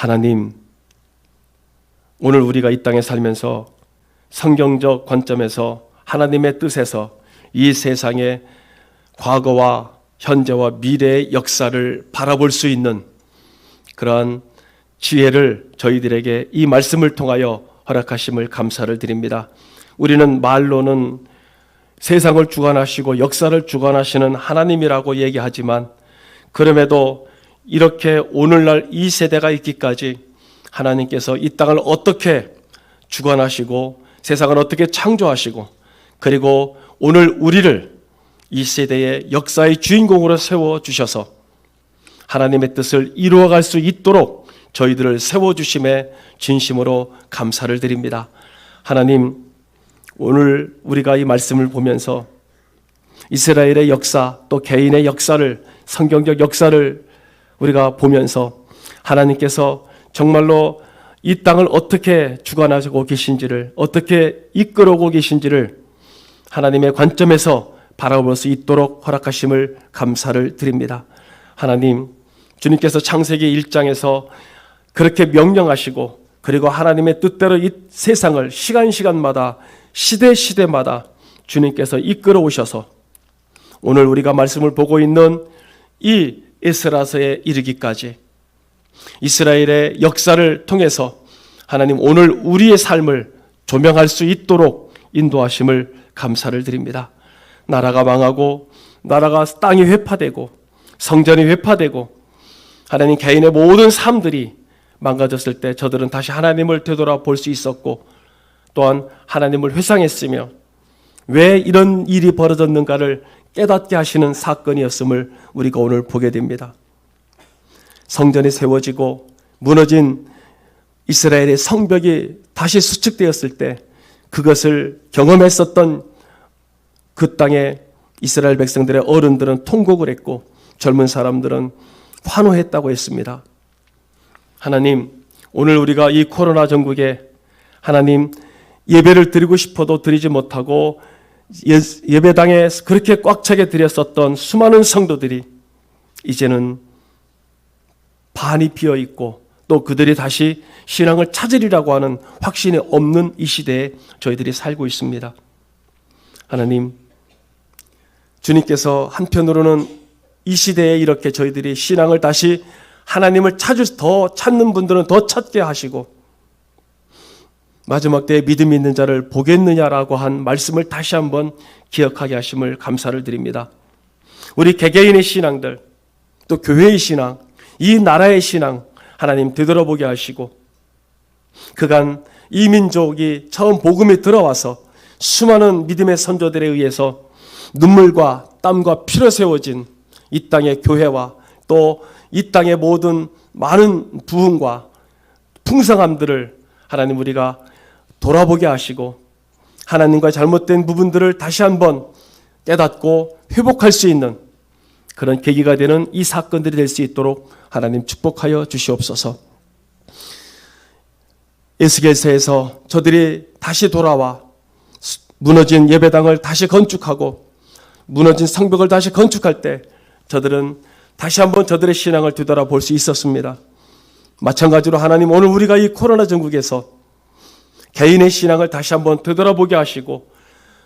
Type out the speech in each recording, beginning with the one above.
하나님, 오늘 우리가 이 땅에 살면서 성경적 관점에서 하나님의 뜻에서 이 세상의 과거와 현재와 미래의 역사를 바라볼 수 있는 그러한 지혜를 저희들에게 이 말씀을 통하여 허락하심을 감사를 드립니다. 우리는 말로는 세상을 주관하시고 역사를 주관하시는 하나님이라고 얘기하지만 그럼에도 이렇게 오늘날 이 세대가 있기까지 하나님께서 이 땅을 어떻게 주관하시고 세상을 어떻게 창조하시고 그리고 오늘 우리를 이 세대의 역사의 주인공으로 세워주셔서 하나님의 뜻을 이루어갈 수 있도록 저희들을 세워주심에 진심으로 감사를 드립니다. 하나님, 오늘 우리가 이 말씀을 보면서 이스라엘의 역사 또 개인의 역사를 성경적 역사를 우리가 보면서 하나님께서 정말로 이 땅을 어떻게 주관하고 계신지를 어떻게 이끌어오고 계신지를 하나님의 관점에서 바라볼 수 있도록 허락하심을 감사를 드립니다. 하나님, 주님께서 창세기 1장에서 그렇게 명령하시고 그리고 하나님의 뜻대로 이 세상을 시간마다 시대마다 주님께서 이끌어 오셔서 오늘 우리가 말씀을 보고 있는 이 에스라서에 이르기까지 이스라엘의 역사를 통해서 하나님 오늘 우리의 삶을 조명할 수 있도록 인도하심을 감사를 드립니다. 나라가 망하고 나라가 땅이 회파되고 성전이 회파되고 하나님 개인의 모든 삶들이 망가졌을 때 저들은 다시 하나님을 되돌아볼 수 있었고 또한 하나님을 회상했으며 왜 이런 일이 벌어졌는가를 깨닫게 하시는 사건이었음을 우리가 오늘 보게 됩니다. 성전이 세워지고 무너진 이스라엘의 성벽이 다시 수축되었을 때 그것을 경험했었던 그 땅에 이스라엘 백성들의 어른들은 통곡을 했고 젊은 사람들은 환호했다고 했습니다. 하나님, 오늘 우리가 이 코로나 전국에 하나님 예배를 드리고 싶어도 드리지 못하고 예배당에 그렇게 꽉 차게 드렸었던 수많은 성도들이 이제는 반이 비어 있고 또 그들이 다시 신앙을 찾으리라고 하는 확신이 없는 이 시대에 저희들이 살고 있습니다. 하나님, 주님께서 한편으로는 이 시대에 이렇게 저희들이 신앙을 다시 하나님을 더 찾는 분들은 더 찾게 하시고 마지막 때에 믿음이 있는 자를 보겠느냐라고 한 말씀을 다시 한번 기억하게 하심을 감사를 드립니다. 우리 개개인의 신앙들 또 교회의 신앙 이 나라의 신앙 하나님 되돌아보게 하시고 그간 이 민족이 처음 복음이 들어와서 수많은 믿음의 선조들에 의해서 눈물과 땀과 피로 세워진 이 땅의 교회와 또 이 땅의 모든 많은 부흥과 풍성함들을 하나님 우리가 돌아보게 하시고 하나님과 잘못된 부분들을 다시 한번 깨닫고 회복할 수 있는 그런 계기가 되는 이 사건들이 될 수 있도록 하나님 축복하여 주시옵소서. 에스겔서에서 저들이 다시 돌아와 무너진 예배당을 다시 건축하고 무너진 성벽을 다시 건축할 때 저들은 다시 한번 저들의 신앙을 되돌아볼 수 있었습니다. 마찬가지로 하나님 오늘 우리가 이 코로나 전국에서 개인의 신앙을 다시 한번 되돌아보게 하시고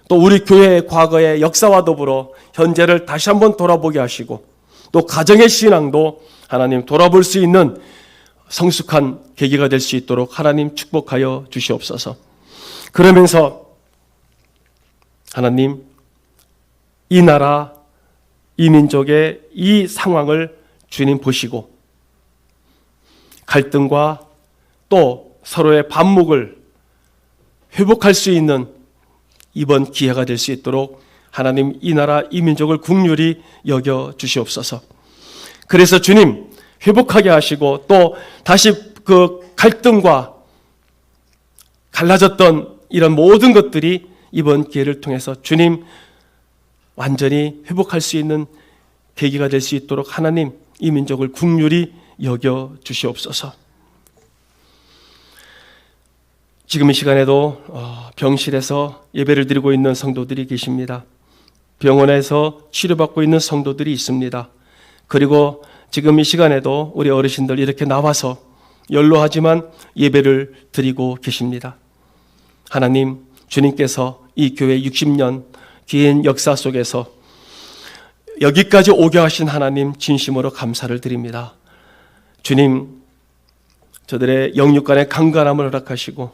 또 우리 교회의 과거의 역사와 더불어 현재를 다시 한번 돌아보게 하시고 또 가정의 신앙도 하나님 돌아볼 수 있는 성숙한 계기가 될 수 있도록 하나님 축복하여 주시옵소서. 그러면서 하나님 이 나라 이 민족의 이 상황을 주님 보시고 갈등과 또 서로의 반목을 회복할 수 있는 이번 기회가 될 수 있도록 하나님 이 나라 이 민족을 긍휼히 여겨 주시옵소서. 그래서 주님 회복하게 하시고 또 다시 그 갈등과 갈라졌던 이런 모든 것들이 이번 기회를 통해서 주님 완전히 회복할 수 있는 계기가 될 수 있도록 하나님 이 민족을 긍휼히 여겨 주시옵소서. 지금 이 시간에도 병실에서 예배를 드리고 있는 성도들이 계십니다. 병원에서 치료받고 있는 성도들이 있습니다. 그리고 지금 이 시간에도 우리 어르신들 이렇게 나와서 연로하지만 예배를 드리고 계십니다. 하나님, 주님께서 이 교회 60년 긴 역사 속에서 여기까지 오게 하신 하나님 진심으로 감사를 드립니다. 주님, 저들의 영육간의 강건함을 허락하시고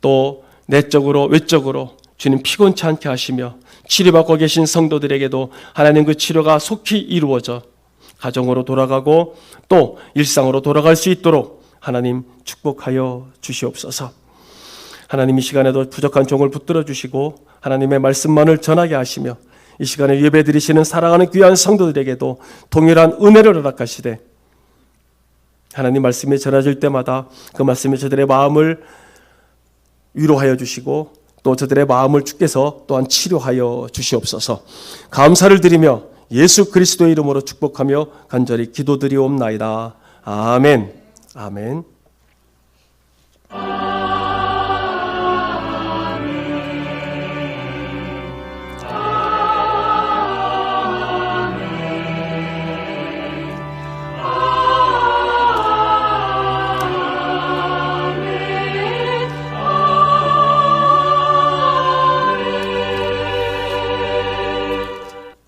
또 내적으로 외적으로 주님 피곤치 않게 하시며 치료받고 계신 성도들에게도 하나님 그 치료가 속히 이루어져 가정으로 돌아가고 또 일상으로 돌아갈 수 있도록 하나님 축복하여 주시옵소서. 하나님 이 시간에도 부족한 종을 붙들어 주시고 하나님의 말씀만을 전하게 하시며 이 시간에 예배드리시는 사랑하는 귀한 성도들에게도 동일한 은혜를 허락하시되 하나님 말씀이 전해질 때마다 그 말씀이 저들의 마음을 위로하여 주시고 또 저들의 마음을 주께서 또한 치료하여 주시옵소서. 감사를 드리며 예수 그리스도의 이름으로 축복하며 간절히 기도드리옵나이다. 아멘. 아멘.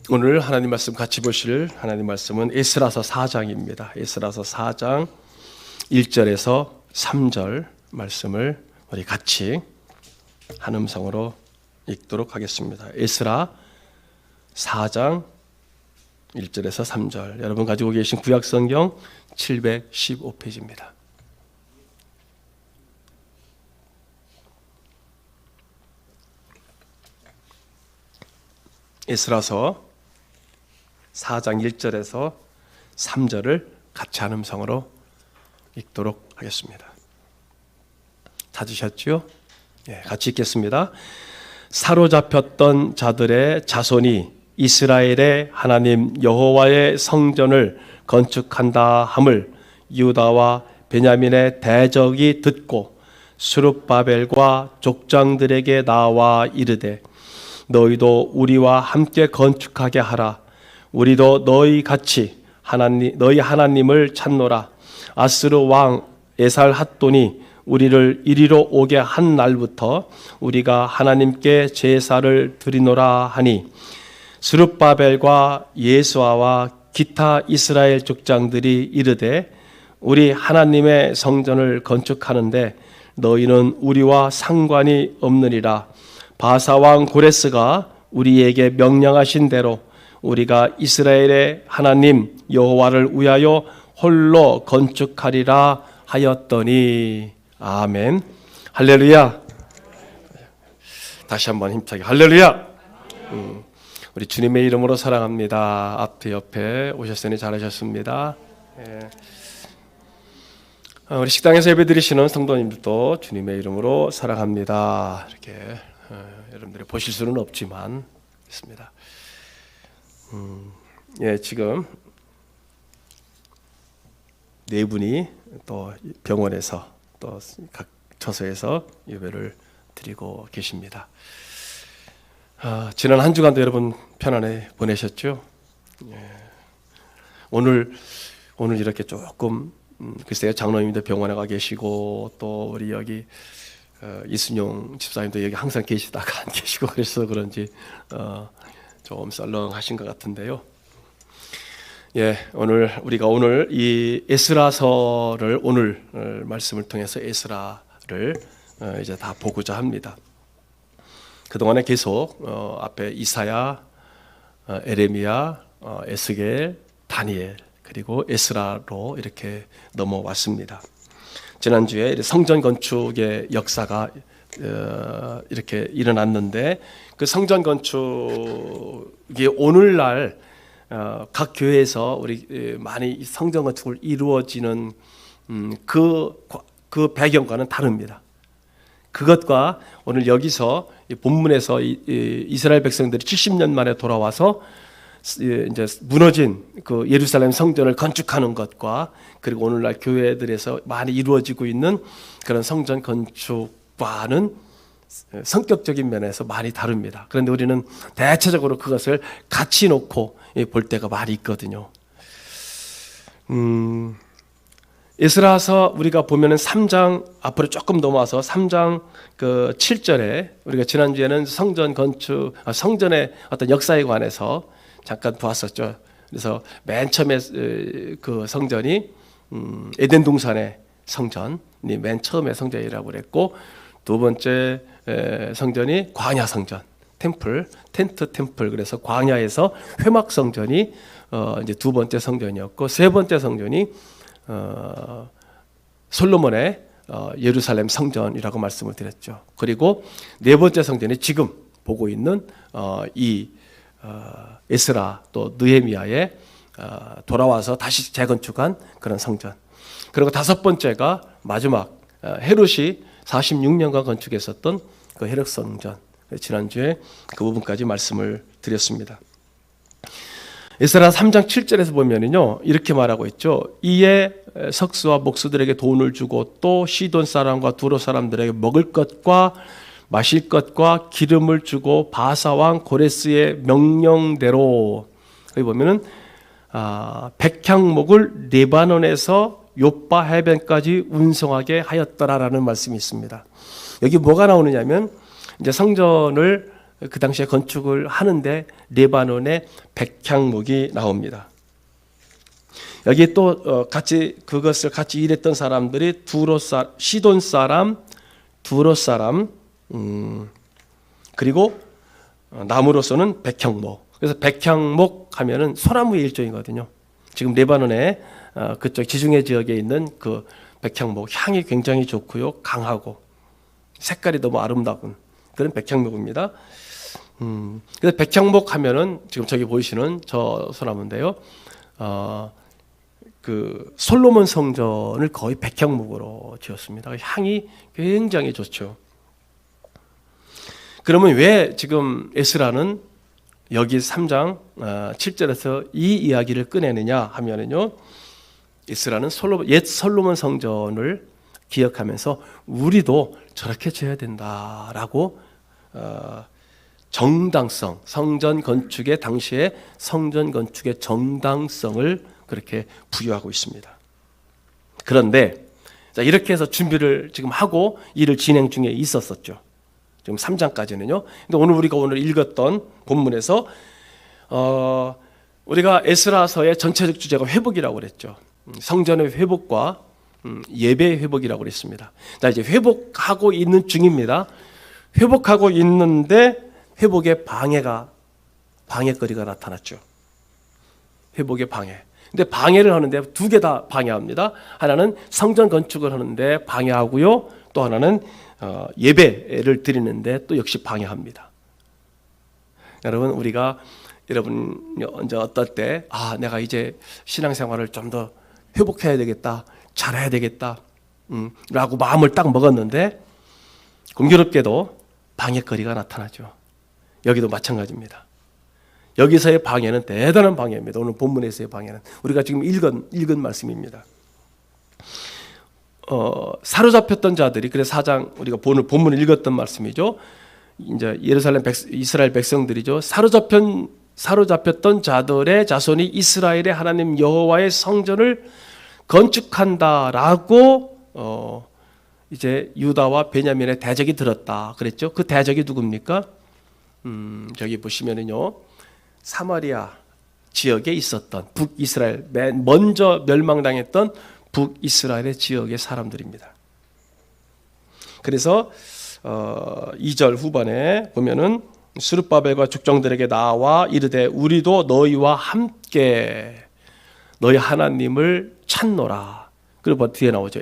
오늘 하나님 말씀 같이 보실 하나님 말씀은 에스라서 4장입니다. 에스라서 4장 1절에서 3절 말씀을 우리 같이 한 음성으로 읽도록 하겠습니다. 에스라 4장 1절에서 3절. 여러분 가지고 계신 구약성경 715페이지입니다. 에스라서 4장 1절에서 3절을 같이 한 음성으로 읽도록 하겠습니다. 찾으셨죠? 예, 같이 읽겠습니다. 사로잡혔던 자들의 자손이 이스라엘의 하나님 여호와의 성전을 건축한다 함을 유다와 베냐민의 대적이 듣고 스룹바벨과 족장들에게 나와 이르되 너희도 우리와 함께 건축하게 하라. 우리도 너희 같이 너희 하나님을 찾노라. 아스르 왕 에살핫돈이 우리를 이리로 오게 한 날부터 우리가 하나님께 제사를 드리노라 하니 스룹바벨과 예수아와 기타 이스라엘 족장들이 이르되 우리 하나님의 성전을 건축하는데 너희는 우리와 상관이 없느니라. 바사왕 고레스가 우리에게 명령하신 대로 우리가 이스라엘의 하나님 여호와를 위하여 홀로 건축하리라 하였더니 아멘. 할렐루야. 다시 한번 힘차게 할렐루야. 우리 주님의 이름으로 사랑합니다. 앞에 옆에 오셨으니 잘하셨습니다. 예. 우리 식당에서 예배드리시는 성도님들도 주님의 이름으로 사랑합니다. 이렇게 여러분들이 보실 수는 없지만 있습니다. 예, 지금 네 분이 또 병원에서 또 각 처소에서 예배를 드리고 계십니다. 지난 한 주간도 여러분 편안히 보내셨죠? 예. 오늘 이렇게 조금 글쎄요, 장로님도 병원에 가 계시고 또 우리 여기 이순용 집사님도 여기 항상 계시다가 안 계시고 그래서 그런지 좀 썰렁하신 것 같은데요. 예, 우리가 오늘 이 에스라서를 오늘 말씀을 통해서 에스라를 이제 다 보고자 합니다. 그 동안에 계속 앞에 이사야, 에레미야, 에스겔, 다니엘 그리고 에스라로 이렇게 넘어왔습니다. 지난주에 성전 건축의 역사가 이렇게 일어났는데 그 성전 건축이 오늘날 각 교회에서 우리 많이 성전 건축을 이루어지는 그 배경과는 다릅니다. 그것과 오늘 여기서 본문에서 이스라엘 백성들이 70년 만에 돌아와서 이제 무너진 그 예루살렘 성전을 건축하는 것과 그리고 오늘날 교회들에서 많이 이루어지고 있는 그런 성전 건축과는 성격적인 면에서 많이 다릅니다. 그런데 우리는 대체적으로 그것을 같이 놓고 볼 때가 많이 있거든요. 에스라서 우리가 보면은 3장 앞으로 조금 넘어와서 3장 그 7절에 우리가 지난주에는 성전 건축, 성전의 어떤 역사에 관해서 잠깐 보았었죠. 그래서 맨 처음에 그 성전이 에덴 동산의 성전이 맨 처음에 성전이라고 그랬고, 두 번째 성전이 광야 성전, 텐트 템플. 그래서 광야에서 회막 성전이 이제 두 번째 성전이었고, 세 번째 성전이 솔로몬의 예루살렘 성전이라고 말씀을 드렸죠. 그리고 네 번째 성전이 지금 보고 있는 이 에스라 또 느헤미야의 돌아와서 다시 재건축한 그런 성전. 그리고 다섯 번째가 마지막 헤롯이 46년간 건축했었던 그 헤롯 성전. 지난주에 그 부분까지 말씀을 드렸습니다. 에스라 3장 7절에서 보면은요, 이렇게 말하고 있죠. 이에 석수와 목수들에게 돈을 주고 또 시돈 사람과 두로 사람들에게 먹을 것과 마실 것과 기름을 주고 바사왕 고레스의 명령대로, 여기 보면은 백향목을 레바논에서 요빠 해변까지 운송하게 하였더라라는 말씀이 있습니다. 여기 뭐가 나오느냐면, 이제 성전을 그 당시에 건축을 하는데 레바논의 백향목이 나옵니다. 여기 또 같이 그것을 같이 일했던 사람들이 시돈 사람, 두로 사람, 그리고 나무로서는 백향목. 그래서 백향목 하면은 소나무의 일종이거든요. 지금 레바논의 그쪽 지중해 지역에 있는 그 백향목 향이 굉장히 좋고요, 강하고 색깔이 너무 아름다운 그런 백향목입니다. 그래서 백향목 하면은 지금 저기 보이시는 저 소나무인데요. 그 솔로몬 성전을 거의 백향목으로 지었습니다. 향이 굉장히 좋죠. 그러면 왜 지금 에스라는 여기 3장 7절에서 이 이야기를 꺼내느냐 하면은요, 에스라는 옛 솔로몬 성전을 기억하면서 우리도 저렇게 지어야 된다라고 정당성, 성전 건축의 당시에 성전 건축의 정당성을 그렇게 부여하고 있습니다. 그런데 이렇게 해서 준비를 지금 하고 일을 진행 중에 있었었죠. 지금 3장까지는요. 근데 우리가 오늘 읽었던 본문에서 우리가 에스라서의 전체적 주제가 회복이라고 그랬죠. 성전의 회복과 예배의 회복이라고 그랬습니다. 자, 이제 회복하고 있는 중입니다. 회복하고 있는데 회복의 방해거리가 나타났죠. 회복의 방해. 근데 방해를 하는데 두 개 다 방해합니다. 하나는 성전 건축을 하는데 방해하고요. 또 하나는 예배를 드리는데 또 역시 방해합니다. 여러분, 우리가 언제 어떨 때 내가 이제 신앙생활을 좀 더 회복해야 되겠다, 잘해야 되겠다 라고 마음을 딱 먹었는데 공교롭게도 방해거리가 나타나죠. 여기도 마찬가지입니다. 여기서의 방해는 대단한 방해입니다. 오늘 본문에서의 방해는 우리가 지금 읽은 말씀입니다. 사로잡혔던 자들이, 그래서 4장 우리가 본문을 읽었던 말씀이죠. 이제 이스라엘 백성들이죠. 사로잡혔던 자들의 자손이 이스라엘의 하나님 여호와의 성전을 건축한다라고 이제 유다와 베냐민의 대적이 들었다 그랬죠. 그 대적이 누굽니까? 저기 보시면은요, 사마리아 지역에 있었던 북이스라엘, 맨 먼저 멸망당했던 북이스라엘의 지역의 사람들입니다. 그래서 2절 후반에 보면은 스룹바벨과 죽정들에게 나와 이르되 우리도 너희와 함께 너희 하나님을 찾노라. 그리고 뒤에 나오죠.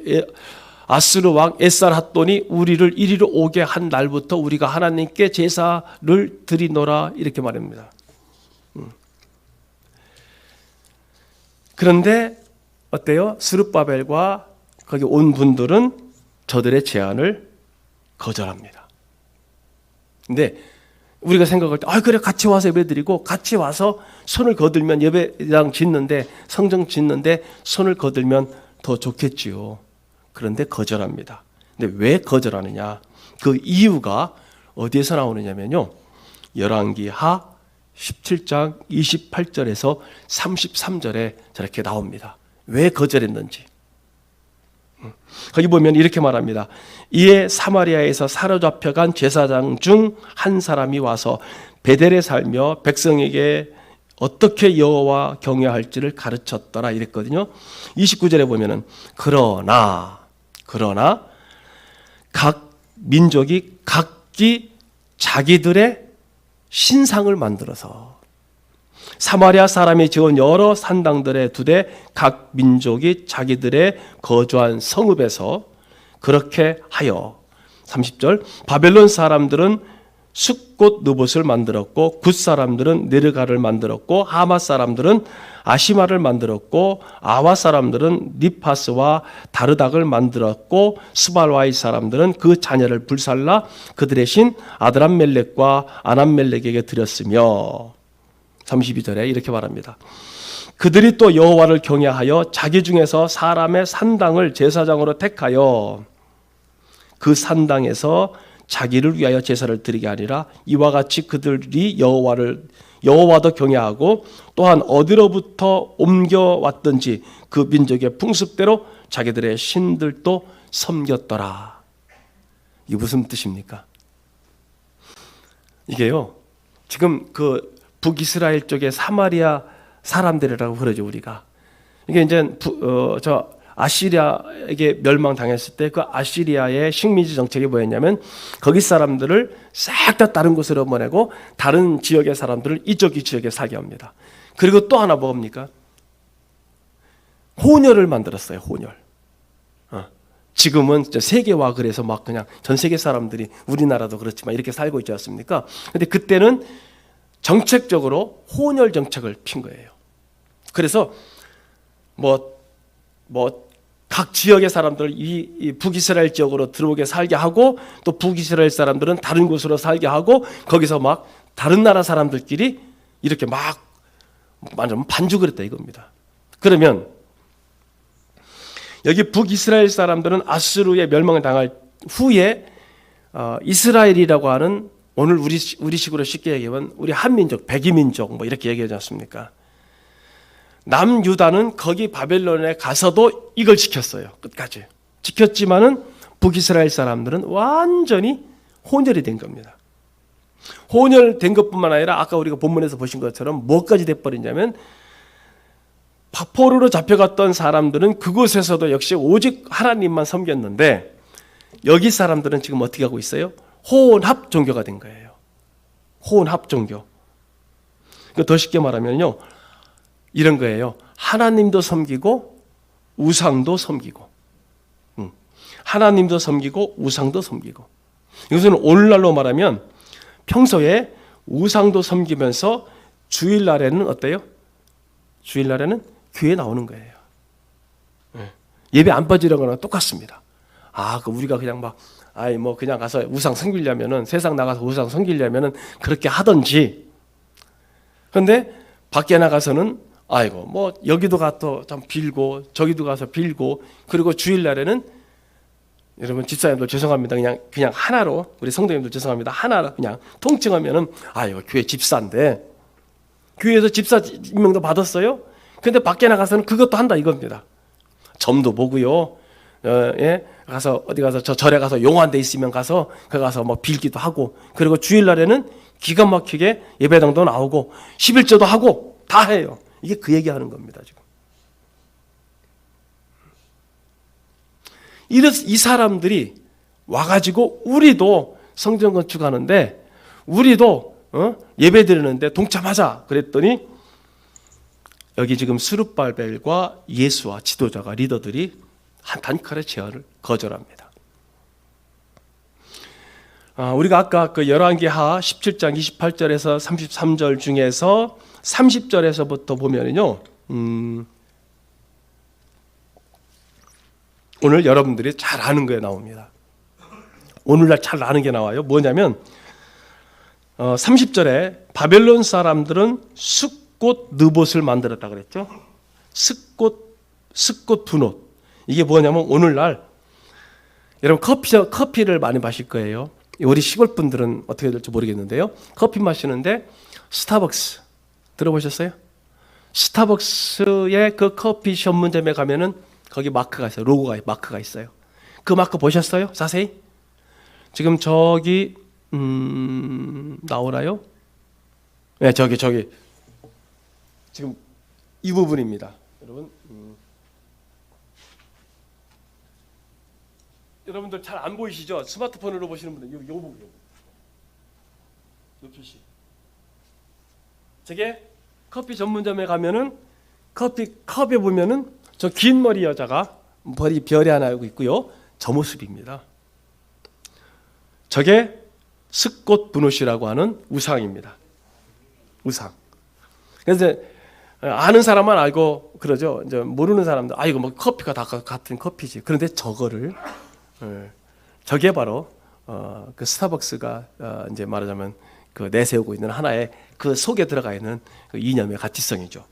아스르 왕 에살핫돈이 우리를 이리로 오게 한 날부터 우리가 하나님께 제사를 드리노라, 이렇게 말합니다. 그런데 어때요? 스룹바벨과 거기 온 분들은 저들의 제안을 거절합니다. 근데 우리가 생각할 때 그래, 같이 와서 예배드리고 같이 와서 손을 거들면 예배당 짓는데, 성전 짓는데 손을 거들면 더 좋겠지요. 그런데 거절합니다. 근데 왜 거절하느냐? 그 이유가 어디에서 나오느냐면요, 열왕기하 17장 28절에서 33절에 저렇게 나옵니다. 왜 거절했는지. 거기 보면 이렇게 말합니다. 이에 사마리아에서 사로잡혀간 제사장 중 한 사람이 와서 베델에 살며 백성에게 어떻게 여호와 경외할지를 가르쳤더라 이랬거든요. 29절에 보면은 그러나 각 민족이 각기 자기들의 신상을 만들어서 사마리아 사람이 지은 여러 산당들에 두되 각 민족이 자기들의 거주한 성읍에서 그렇게 하여 30절 바벨론 사람들은 숫꽃 느봇을 만들었고 굿 사람들은 느르가를 만들었고 하마 사람들은 아시마를 만들었고 아와 사람들은 니파스와 다르닥을 만들었고 스발와이 사람들은 그 자녀를 불살라 그들의 신 아드람멜렉과 아남멜렉에게 드렸으며 32절에 이렇게 말합니다. 그들이 또 여호와를 경외하여 자기 중에서 사람의 산당을 제사장으로 택하여 그 산당에서 자기를 위하여 제사를 드리게 하리라. 이와 같이 그들이 여호와도 경외하고 또한 어디로부터 옮겨왔든지 그 민족의 풍습대로 자기들의 신들도 섬겼더라. 이게 무슨 뜻입니까? 이게요, 지금 그 북이스라엘 쪽의 사마리아 사람들이라고 그러죠, 우리가. 이게 이제 아시리아에게 멸망당했을 때 그 아시리아의 식민지 정책이 뭐였냐면 거기 사람들을 싹 다 다른 곳으로 보내고 다른 지역의 사람들을 이쪽 지역에 살게 합니다. 그리고 또 하나 뭡니까? 혼혈을 만들었어요. 혼혈. 지금은 세계화 그래서 막 그냥 전 세계 사람들이 우리나라도 그렇지만 이렇게 살고 있지 않습니까? 근데 그때는 정책적으로 혼혈 정책을 핀 거예요. 그래서 각 지역의 사람들 이 북이스라엘 지역으로 들어오게 살게 하고 또 북이스라엘 사람들은 다른 곳으로 살게 하고 거기서 막 다른 나라 사람들끼리 이렇게 막 완전 반죽을 했다 이겁니다. 그러면 여기 북이스라엘 사람들은 아수르의 멸망을 당할 후에 이스라엘이라고 하는 오늘 우리식으로 쉽게 얘기하면 우리 한민족, 백이민족 뭐 이렇게 얘기하지 않습니까? 남유다는 거기 바벨론에 가서도 이걸 지켰어요. 끝까지. 지켰지만은 북이스라엘 사람들은 완전히 혼혈이 된 겁니다. 혼혈된 것뿐만 아니라 아까 우리가 본문에서 보신 것처럼 뭐까지 돼버리냐면 포로로 잡혀갔던 사람들은 그곳에서도 역시 오직 하나님만 섬겼는데 여기 사람들은 지금 어떻게 하고 있어요? 혼합 종교가 된 거예요. 혼합 종교. 더 쉽게 말하면요. 이런 거예요. 하나님도 섬기고 우상도 섬기고 하나님도 섬기고 우상도 섬기고 이것은 오늘날로 말하면 평소에 우상도 섬기면서 주일날에는 어때요? 주일날에는 교회 나오는 거예요. 예배 안 빠지려는 거랑 똑같습니다. 우리가 그냥 그냥 가서 우상 섬기려면은 세상 나가서 우상 섬기려면은 그렇게 하든지. 그런데 밖에 나가서는 여기도 가서 좀 빌고 저기도 가서 빌고 그리고 주일날에는 여러분 집사님들 죄송합니다. 그냥 하나로 우리 성도님들 죄송합니다. 하나로 그냥 통칭하면은 교회 집사인데 교회에서 집사 임명도 받았어요. 근데 밖에 나가서는 그것도 한다 이겁니다. 점도 보고요. 가서 어디 가서 저 절에 가서 용한 데 있으면 가서 그 가서 빌기도 하고 그리고 주일날에는 기가 막히게 예배당도 나오고 11조도 하고 다 해요. 이게 그 얘기하는 겁니다, 지금. 이 사람들이 와가지고 우리도 성전 건축하는데 우리도 예배 드리는데 동참하자 그랬더니 여기 지금 스룹발벨과 예수와 지도자가 리더들이 한 단칼의 제안을 거절합니다. 우리가 아까 그 열왕기하 17장 28절에서 33절 중에서 30절에서부터 보면은요, 오늘 여러분들이 잘 아는 게 나옵니다. 오늘날 잘 아는 게 나와요. 뭐냐면 30절에 바벨론 사람들은 숫꽃 느봇을 만들었다 그랬죠. 숫꽃 분옷. 이게 뭐냐면 오늘날 여러분 커피를 많이 마실 거예요. 우리 시골 분들은 어떻게 될지 모르겠는데요. 커피 마시는데 스타벅스 들어보셨어요? 스타벅스의 그 커피 전문점에 가면은 거기 마크가 있어요. 마크가 있어요. 그 마크 보셨어요? 자세히? 지금 저기 나오나요? 네, 저기 지금 이 부분입니다. 여러분, 여러분들 잘 안 보이시죠? 스마트폰으로 보시는 분들, 요 부분, 요 표시. 저게 커피 전문점에 가면은 커피 컵에 보면은 저 긴 머리 여자가 머리 별이 하나 있고요. 저 모습입니다. 저게 스콧 브누시라고 하는 우상입니다. 우상. 그래서 아는 사람만 알고 그러죠. 이제 모르는 사람들, 이거 뭐 커피가 다 같은 커피지. 그런데 저거를 저게 바로 그 스타벅스가 이제 말하자면 그 내세우고 있는 하나의 그 속에 들어가 있는 그 이념의 가치성이죠.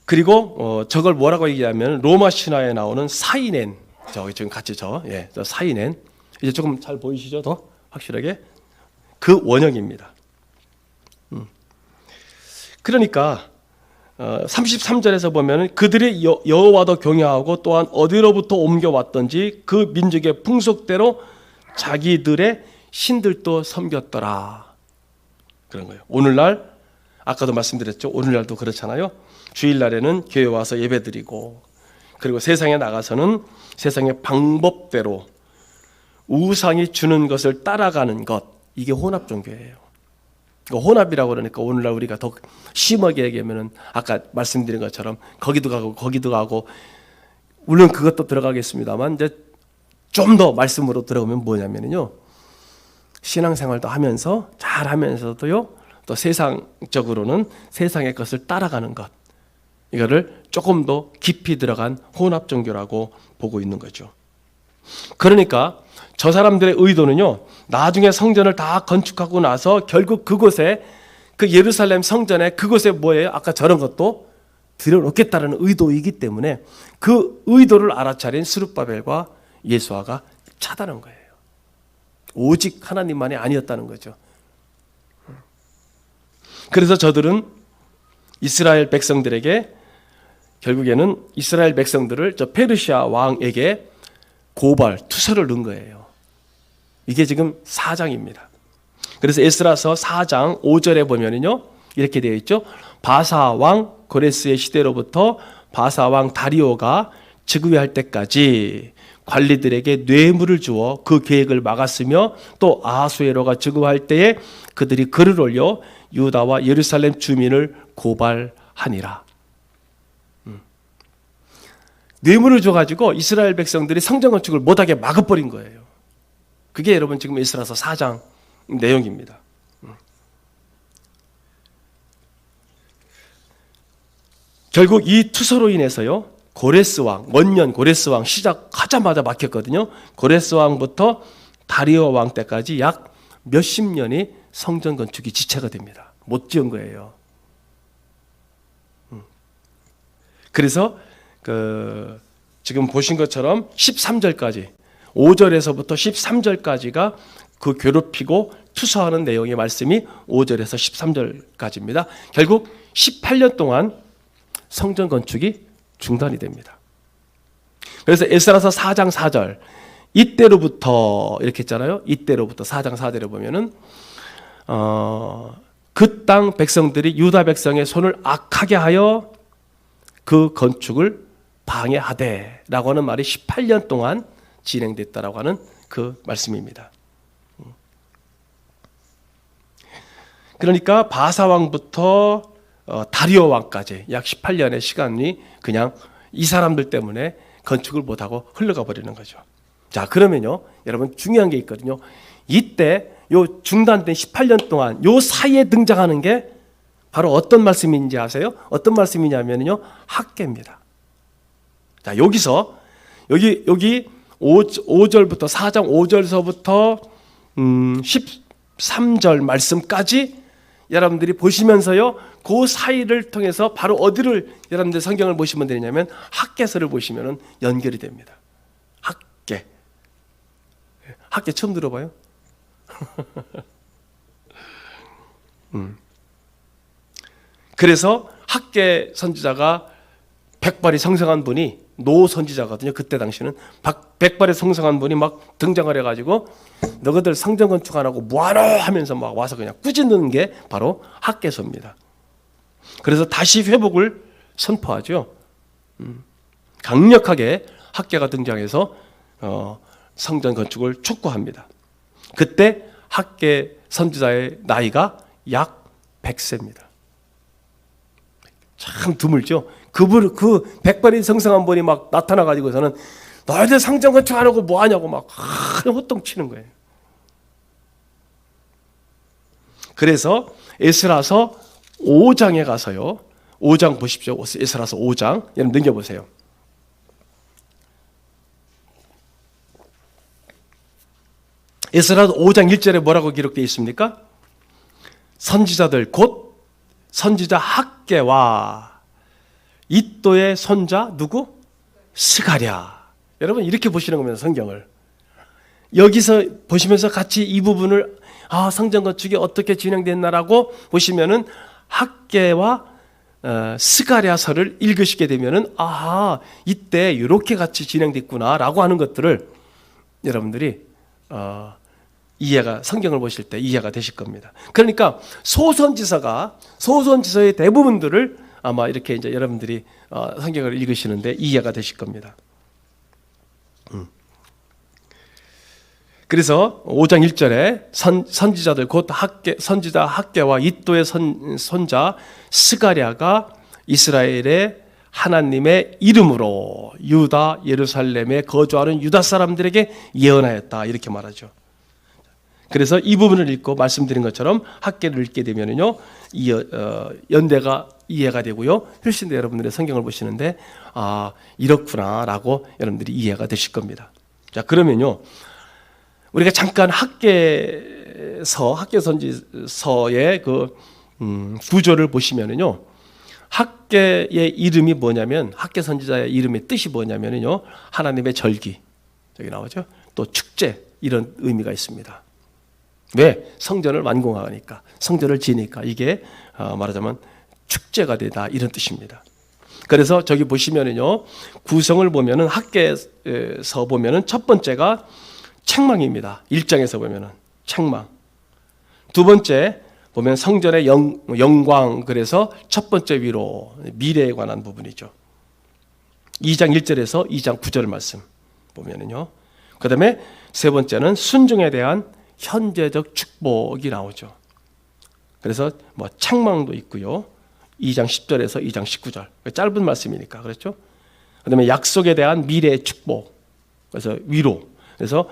그리고 저걸 뭐라고 얘기하면 로마 신화에 나오는 사이넨, 저기 지금 같이 저 사이넨, 이제 조금 잘 보이시죠? 더 확실하게 그 원형입니다. 그러니까 33절에서 보면 그들이 여호와도 경외하고 또한 어디로부터 옮겨왔던지 그 민족의 풍속대로 자기들의 신들도 섬겼더라. 그런 거예요. 오늘날 아까도 말씀드렸죠. 오늘날도 그렇잖아요. 주일날에는 교회 와서 예배드리고, 그리고 세상에 나가서는 세상의 방법대로 우상이 주는 것을 따라가는 것, 이게 혼합 종교예요. 혼합이라고 그러니까 오늘날 우리가 더 심하게 얘기하면은 아까 말씀드린 것처럼 거기도 가고 물론 그것도 들어가겠습니다만 이제 좀 더 말씀으로 들어오면 뭐냐면요, 신앙생활도 하면서 잘 하면서도요, 또 세상적으로는 세상의 것을 따라가는 것, 이거를 조금 더 깊이 들어간 혼합 종교라고 보고 있는 거죠. 그러니까 저 사람들의 의도는요, 나중에 성전을 다 건축하고 나서 결국 그곳에, 그 예루살렘 성전에 그곳에 뭐예요? 아까 저런 것도 들여놓겠다는 의도이기 때문에 그 의도를 알아차린 스룹바벨과 예수아가 차단한 거예요. 오직 하나님만이 아니었다는 거죠. 그래서 저들은 이스라엘 백성들에게, 결국에는 이스라엘 백성들을 저 페르시아 왕에게 고발, 투서를 넣은 거예요. 이게 지금 4장입니다. 그래서 에스라서 4장 5절에 보면은요, 이렇게 되어 있죠. 바사 왕 고레스의 시대로부터 바사 왕 다리오가 즉위할 때까지 관리들에게 뇌물을 주어 그 계획을 막았으며, 또 아하수에로가 즉위할 때에 그들이 글을 올려 유다와 예루살렘 주민을 고발하니라. 뇌물을 줘가지고 이스라엘 백성들이 성전 건축을 못하게 막아버린 거예요. 그게 여러분 지금 에스라서 4장 내용입니다. 결국 이 투서로 인해서요, 고레스 왕, 원년 고레스 왕 시작하자마자 막혔거든요. 고레스 왕부터 다리오 왕 때까지 약 몇십 년이 성전 건축이 지체가 됩니다. 못 지은 거예요. 그래서 지금 보신 것처럼 13절까지, 5절에서부터 13절까지가 그 괴롭히고 투서하는 내용의 말씀이 5절에서 13절까지입니다. 결국 18년 동안 성전 건축이 중단이 됩니다. 그래서 에스라서 4장 4절, 이때로부터 이렇게 했잖아요. 이때로부터 4장 4절에 보면은 그 땅 백성들이 유다 백성의 손을 악하게 하여 그 건축을 방해하되라고 하는 말이 18년 동안 진행됐다라고 하는 그 말씀입니다. 그러니까 바사 왕부터 다리오 왕까지 약 18년의 시간이 그냥 이 사람들 때문에 건축을 못하고 흘러가 버리는 거죠. 자, 그러면요, 여러분 중요한 게 있거든요. 이때 요 중단된 18년 동안 요 사이에 등장하는 게 바로 어떤 말씀인지 아세요? 어떤 말씀이냐면요, 학계입니다. 자, 여기서 여기 5절부터 4장 5절서부터 13절 말씀까지 여러분들이 보시면서요, 그 사이를 통해서 바로 어디를 여러분들 성경을 보시면 되냐면 학계서를 보시면 연결이 됩니다. 학계 처음 들어봐요? 그래서 학계 선지자가 백발이 성성한 분이 노 선지자거든요. 그때 당시는 백발이 성성한 분이 막 등장을 해가지고 너희들 성전 건축 안 하고 뭐하노 하면서 막 와서 그냥 꾸짖는 게 바로 학개서입니다. 그래서 다시 회복을 선포하죠. 강력하게 학개가 등장해서 성전 건축을 촉구합니다. 그때 학개 선지자의 나이가 약 100세입니다. 참 드물죠. 그 백발이 성성한 분이 막 나타나가지고서는 너희들 성전 건축 안 하고 뭐 하냐고 막 호통치는 거예요. 그래서 에스라서 5장에 가서요. 5장 보십시오. 에스라서 5장. 여러분 넘겨보세요. 에스라서 5장 1절에 뭐라고 기록되어 있습니까? 선지자들 곧 선지자 학개와 이또의 손자 누구? 스가랴. 여러분 이렇게 보시는 겁니다. 성경을. 여기서 보시면서 같이 이 부분을 성전 건축이 어떻게 진행됐나라고 보시면은 학개와 스가랴서를 읽으시게 되면은 이때 이렇게 같이 진행됐구나라고 하는 것들을 여러분들이 이해가 성경을 보실 때 이해가 되실 겁니다. 그러니까 소선지서의 대부분들을 아마 이렇게 이제 여러분들이 성경을 읽으시는데 이해가 되실 겁니다. 그래서 5장 1절에 선지자들 곧 선지자 학개와 이또의 손자 스가랴가 이스라엘의 하나님의 이름으로 유다 예루살렘에 거주하는 유다 사람들에게 예언하였다 이렇게 말하죠. 그래서 이 부분을 읽고 말씀드린 것처럼 학개를 읽게 되면요 연대가 이해가 되고요. 훨씬 더 여러분들의 성경을 보시는데 이렇구나라고 여러분들이 이해가 되실 겁니다. 자 그러면요 우리가 잠깐 학개선지서의 그 구조를 보시면은요 학개의 이름이 뭐냐면 학개선지자의 이름의 뜻이 뭐냐면요 하나님의 절기 여기 나오죠. 또 축제 이런 의미가 있습니다. 왜? 성전을 완공하니까 성전을 지니까 이게 말하자면 축제가 되다 이런 뜻입니다. 그래서 저기 보시면은요 구성을 보면은 학개에서 보면은 첫 번째가 책망입니다. 1장에서 보면은 책망. 두 번째 보면 성전의 영광 그래서 첫 번째 위로 미래에 관한 부분이죠. 2장 1절에서 2장 9절 말씀 보면은요. 그다음에 세 번째는 순종에 대한 현재적 축복이 나오죠. 그래서 뭐 책망도 있고요. 2장 10절에서 2장 19절. 짧은 말씀이니까 그렇죠? 그다음에 약속에 대한 미래의 축복. 그래서 위로. 그래서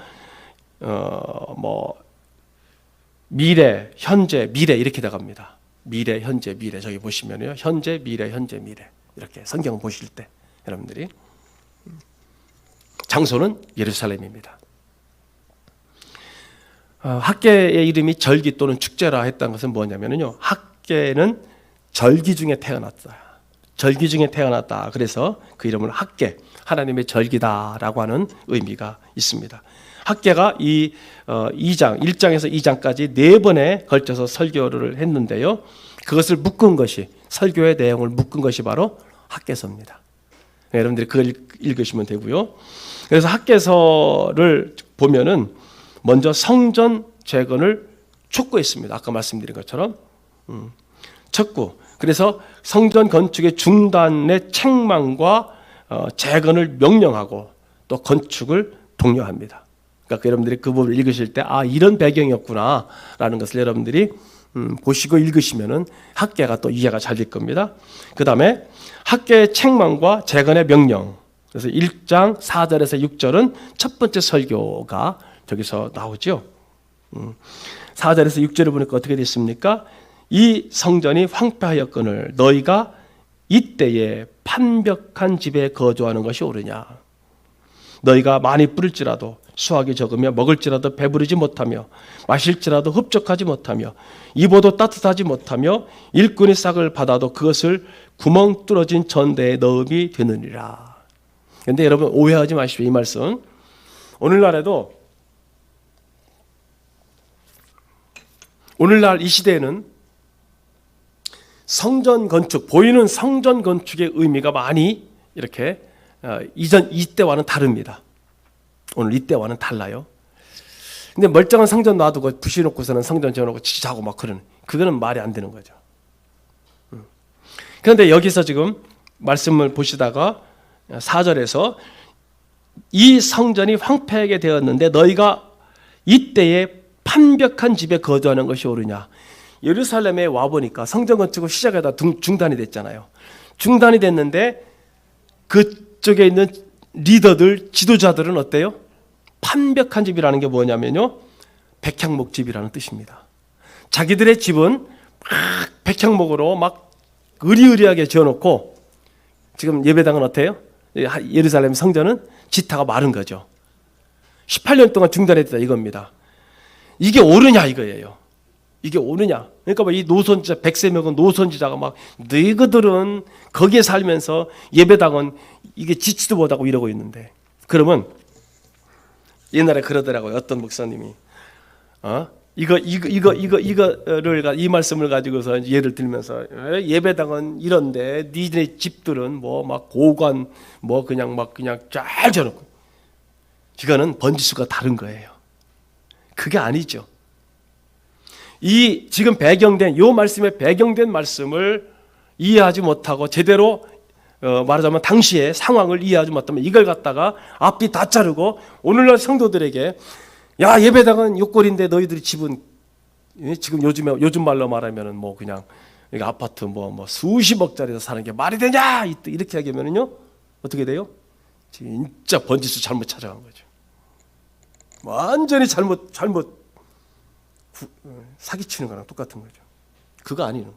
미래, 현재, 미래 이렇게 나갑니다. 미래, 현재, 미래. 저기 보시면요. 현재, 미래, 현재, 미래. 이렇게 성경 보실 때 여러분들이 장소는 예루살렘입니다. 학개의 이름이 절기 또는 축제라 했던 것은 뭐냐면요. 학개는 절기 중에 태어났다. 절기 중에 태어났다. 그래서 그 이름을 학개, 하나님의 절기다라고 하는 의미가 있습니다. 학개가 이 1장에서 2장까지 4번에 걸쳐서 설교를 했는데요. 그것을 묶은 것이 설교의 내용을 묶은 것이 바로 학개서입니다. 여러분들이 그걸 읽으시면 되고요. 그래서 학개서를 보면은 먼저 성전 재건을 촉구했습니다. 아까 말씀드린 것처럼 촉구. 그래서 성전 건축의 중단의 책망과 재건을 명령하고 또 건축을 독려합니다. 그러니까 여러분들이 그 부분을 읽으실 때 이런 배경이었구나라는 것을 여러분들이 보시고 읽으시면은 학개가 또 이해가 잘 될 겁니다. 그 다음에 학개의 책망과 재건의 명령. 그래서 1장 4절에서 6절은 첫 번째 설교가 저기서 나오죠. 4절에서 6절을 보니까 어떻게 됐습니까? 이 성전이 황폐하였거늘 너희가 이때에 판벽한 집에 거주하는 것이 옳으냐. 너희가 많이 뿌릴지라도 수확이 적으며 먹을지라도 배부르지 못하며 마실지라도 흡족하지 못하며 입어도 따뜻하지 못하며 일꾼이 싹을 받아도 그것을 구멍 뚫어진 전대에 넣음이 되느니라. 그런데 여러분 오해하지 마십시오. 이 말씀 오늘날 이 시대에는 성전 건축, 보이는 성전 건축의 의미가 많이 이렇게 이전 이때와는 다릅니다. 오늘 이때와는 달라요. 근데 멀쩡한 성전 놔두고 부시놓고서는 성전 지어놓고 지자고 막 그러는, 그거는 말이 안 되는 거죠. 그런데 여기서 지금 말씀을 보시다가 4절에서 이 성전이 황폐하게 되었는데 너희가 이때에 판벽한 집에 거주하는 것이 옳으냐. 예루살렘에 와보니까 성전 건축을 시작하다 중단이 됐잖아요. 중단이 됐는데 그쪽에 있는 리더들, 지도자들은 어때요? 판벽한 집이라는 게 뭐냐면요, 백향목집이라는 뜻입니다. 자기들의 집은 막 백향목으로 막 으리으리하게 지어놓고, 지금 예배당은 어때요? 예루살렘 성전은 지타가 마른 거죠. 18년 동안 중단했다 이겁니다. 이게 옳으냐 이거예요. 이게 옳으냐. 그러니까 이 노선지자, 백세명은 노선지자가 막 너희들은 거기에 살면서 예배당은 이게 지치도 못하고 이러고 있는데, 그러면 옛날에 그러더라고요. 어떤 목사님이 이거를 이 말씀을 가지고서 예를 들면서 예배당은 이런데 니네 집들은 뭐 막 고관 뭐 그냥 잘 져놓고, 이거는 번지수가 다른 거예요. 그게 아니죠. 이 지금 배경된 요 말씀에 배경된 말씀을 이해하지 못하고 제대로 말하자면 당시의 상황을 이해하지 못하면 이걸 갖다가 앞뒤 다 자르고 오늘날 성도들에게 야 예배당은 욕골인데 너희들이 집은 지금 요즘 말로 말하면은 뭐 그냥 아파트 뭐 수십억짜리에서 사는 게 말이 되냐 이렇게 하면은요 어떻게 돼요? 진짜 번지수 잘못 찾아간 거죠. 완전히 잘못 사기치는 거랑 똑같은 거죠. 그거 아니에요.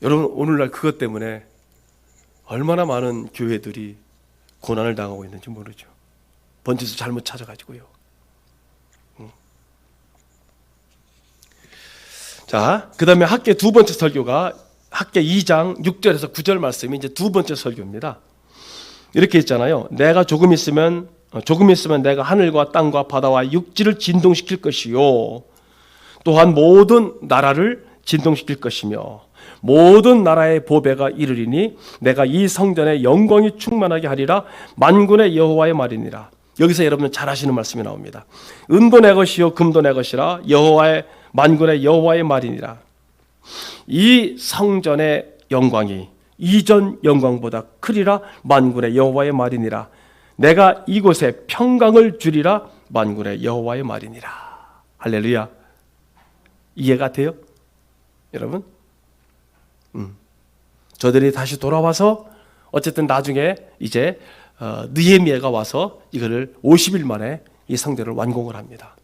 여러분 오늘날 그것 때문에 얼마나 많은 교회들이 고난을 당하고 있는지 모르죠. 번지수 잘못 찾아가지고요. 자, 그 다음에 학계 두 번째 설교가 학계 2장 6절에서 9절 말씀이 이제 두 번째 설교입니다. 이렇게 있잖아요. 내가 조금 있으면 내가 하늘과 땅과 바다와 육지를 진동시킬 것이요 또한 모든 나라를 진동시킬 것이며 모든 나라의 보배가 이르리니 내가 이 성전의 영광이 충만하게 하리라. 만군의 여호와의 말이니라. 여기서 여러분은 잘 아시는 말씀이 나옵니다. 은도 내 것이요 금도 내 것이라. 만군의 여호와의 말이니라. 이 성전의 영광이 이전 영광보다 크리라. 만군의 여호와의 말이니라. 내가 이곳에 평강을 주리라. 만군의 여호와의 말이니라. 할렐루야. 이해가 돼요? 여러분? 저들이 다시 돌아와서 어쨌든 나중에 이제 느헤미야가 와서 이거를 50일 만에 이 성전을 완공을 합니다.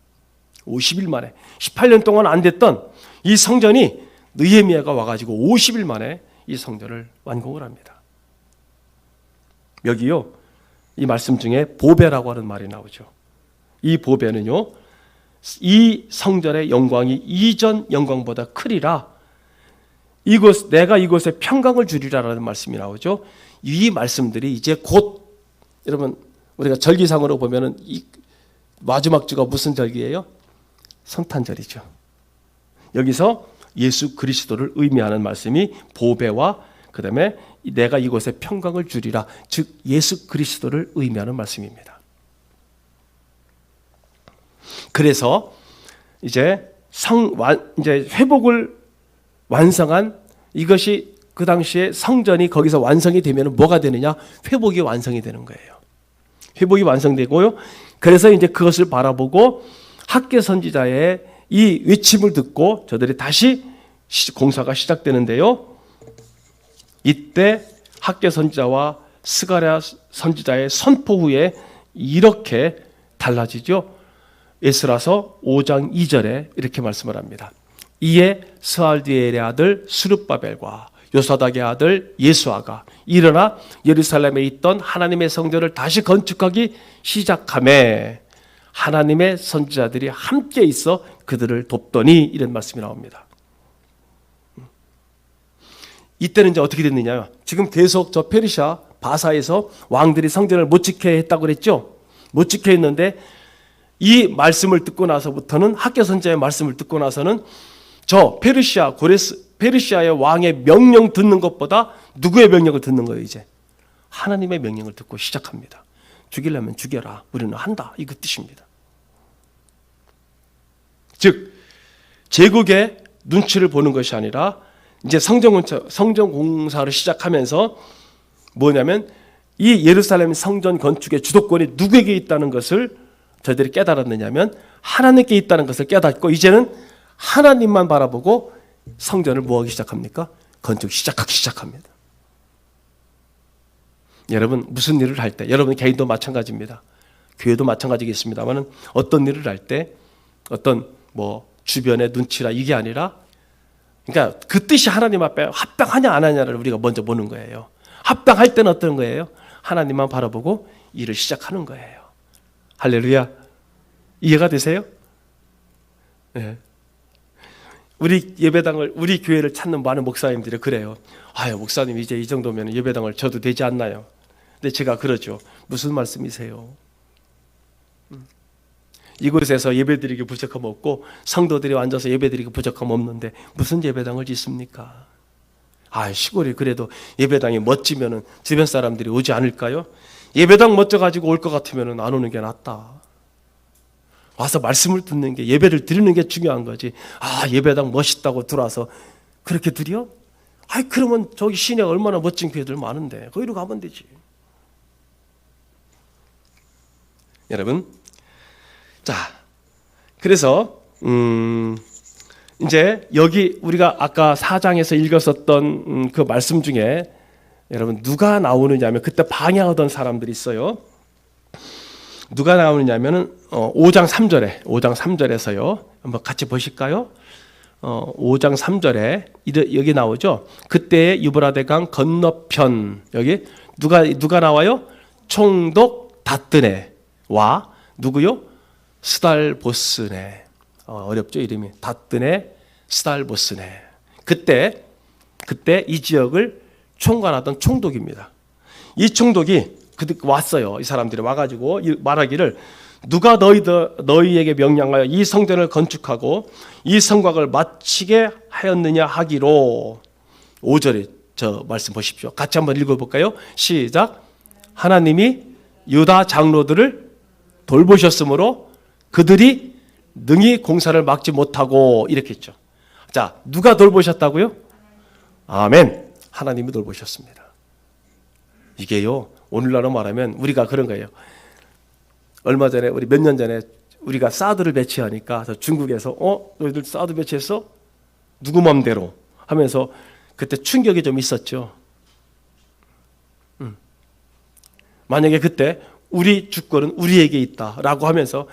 50일 만에 18년 동안 안 됐던 이 성전이 느헤미야가 와가지고 50일 만에 이 성전을 완공을 합니다. 여기요 이 말씀 중에 보배라고 하는 말이 나오죠. 이 보배는요 이 성전의 영광이 이전 영광보다 크리라. 내가 이곳에 평강을 주리라라는 말씀이 나오죠. 이 말씀들이 이제 곧 여러분 우리가 절기상으로 보면은 이 마지막 주가 무슨 절기예요? 성탄절이죠. 여기서 예수 그리스도를 의미하는 말씀이 보배와 그다음에 내가 이곳에 평강을 주리라, 즉 예수 그리스도를 의미하는 말씀입니다. 그래서 이제 회복을 완성한 이것이 그 당시에 성전이 거기서 완성이 되면 뭐가 되느냐? 회복이 완성이 되는 거예요. 회복이 완성되고요. 그래서 이제 그것을 바라보고 학개 선지자의 이 외침을 듣고 저들이 다시 공사가 시작되는데요. 이때 학개 선지자와 스가랴 선지자의 선포 후에 이렇게 달라지죠. 에스라서 5장 2절에 이렇게 말씀을 합니다. 이에 스알디엘의 아들 스룹바벨과 요사닥의 아들 예수아가 일어나 예루살렘에 있던 하나님의 성전을 다시 건축하기 시작하매 하나님의 선지자들이 함께 있어 그들을 돕더니 이런 말씀이 나옵니다. 이때는 이제 어떻게 됐느냐? 지금 계속 저 페르시아 바사에서 왕들이 성전을 못 지켜야 했다고 그랬죠? 못 지켜야 했는데 이 말씀을 듣고 나서부터는 학개 선지자의 말씀을 듣고 나서는 저 페르시아 페르시아의 왕의 명령 듣는 것보다 누구의 명령을 듣는 거예요? 이제 하나님의 명령을 듣고 시작합니다. 죽이려면 죽여라. 우리는 한다. 이거 뜻입니다. 즉 제국의 눈치를 보는 것이 아니라 이제 성전 공사를 시작하면서 뭐냐면 이 예루살렘 성전 건축의 주도권이 누구에게 있다는 것을 저희들이 깨달았느냐면 하나님께 있다는 것을 깨닫고 이제는 하나님만 바라보고 성전을 뭐하기 시작합니까? 건축 시작하기 시작합니다. 여러분 무슨 일을 할 때 여러분 개인도 마찬가지입니다. 교회도 마찬가지겠습니다만 어떤 일을 할 때 어떤 뭐 주변의 눈치라 이게 아니라 그러니까 그 뜻이 하나님 앞에 합당하냐 안 하냐를 우리가 먼저 보는 거예요. 합당할 때는 어떤 거예요? 하나님만 바라보고 일을 시작하는 거예요. 할렐루야. 이해가 되세요? 네. 우리 예배당을 우리 교회를 찾는 많은 목사님들이 그래요. 아유 목사님 이제 이 정도면 예배당을 줘도 되지 않나요? 근데 제가 그러죠. 무슨 말씀이세요? 이곳에서 예배드리기 부족함 없고 성도들이 앉아서 예배드리기 부족함 없는데 무슨 예배당을 짓습니까? 아 시골이 그래도 예배당이 멋지면은 주변 사람들이 오지 않을까요? 예배당 멋져가지고 올 것 같으면은 안 오는 게 낫다. 와서 말씀을 듣는 게 예배를 드리는 게 중요한 거지. 아 예배당 멋있다고 들어와서 그렇게 드려? 아이 그러면 저기 시내가 얼마나 멋진 교회들 많은데 거기로 가면 되지. 여러분 자 그래서 이제 여기 우리가 아까 4장에서 읽었었던 그 말씀 중에 여러분 누가 나오느냐 하면 그때 방해하던 사람들이 있어요. 누가 나오느냐면은 5장 3절에서요. 한번 같이 보실까요? 5장 3절에 여기 나오죠. 그때 유브라데 강 건너편 여기 누가 나와요? 총독 다뜨네와 누구요? 스달보스네. 어렵죠 이름이. 다뜨네 스달보스네. 그때 이 지역을 총관하던 총독입니다. 이 총독이 왔어요. 이 사람들이 와가지고 말하기를 누가 너희에게 명령하여 이 성전을 건축하고 이 성곽을 마치게 하였느냐 하기로 5절에 저 말씀 보십시오. 같이 한번 읽어볼까요? 시작. 하나님이 유다 장로들을 돌보셨으므로 그들이 능히 공사를 막지 못하고 이렇게 했죠. 자, 누가 돌보셨다고요? 아멘. 하나님이 돌보셨습니다. 이게요. 오늘날로 말하면 우리가 그런 거예요. 얼마 전에 우리 몇 년 전에 우리가 사드를 배치하니까 중국에서 너희들 사드 배치했어? 누구 맘대로 하면서 그때 충격이 좀 있었죠. 만약에 그때 주권은 우리에게 있다라고 하면서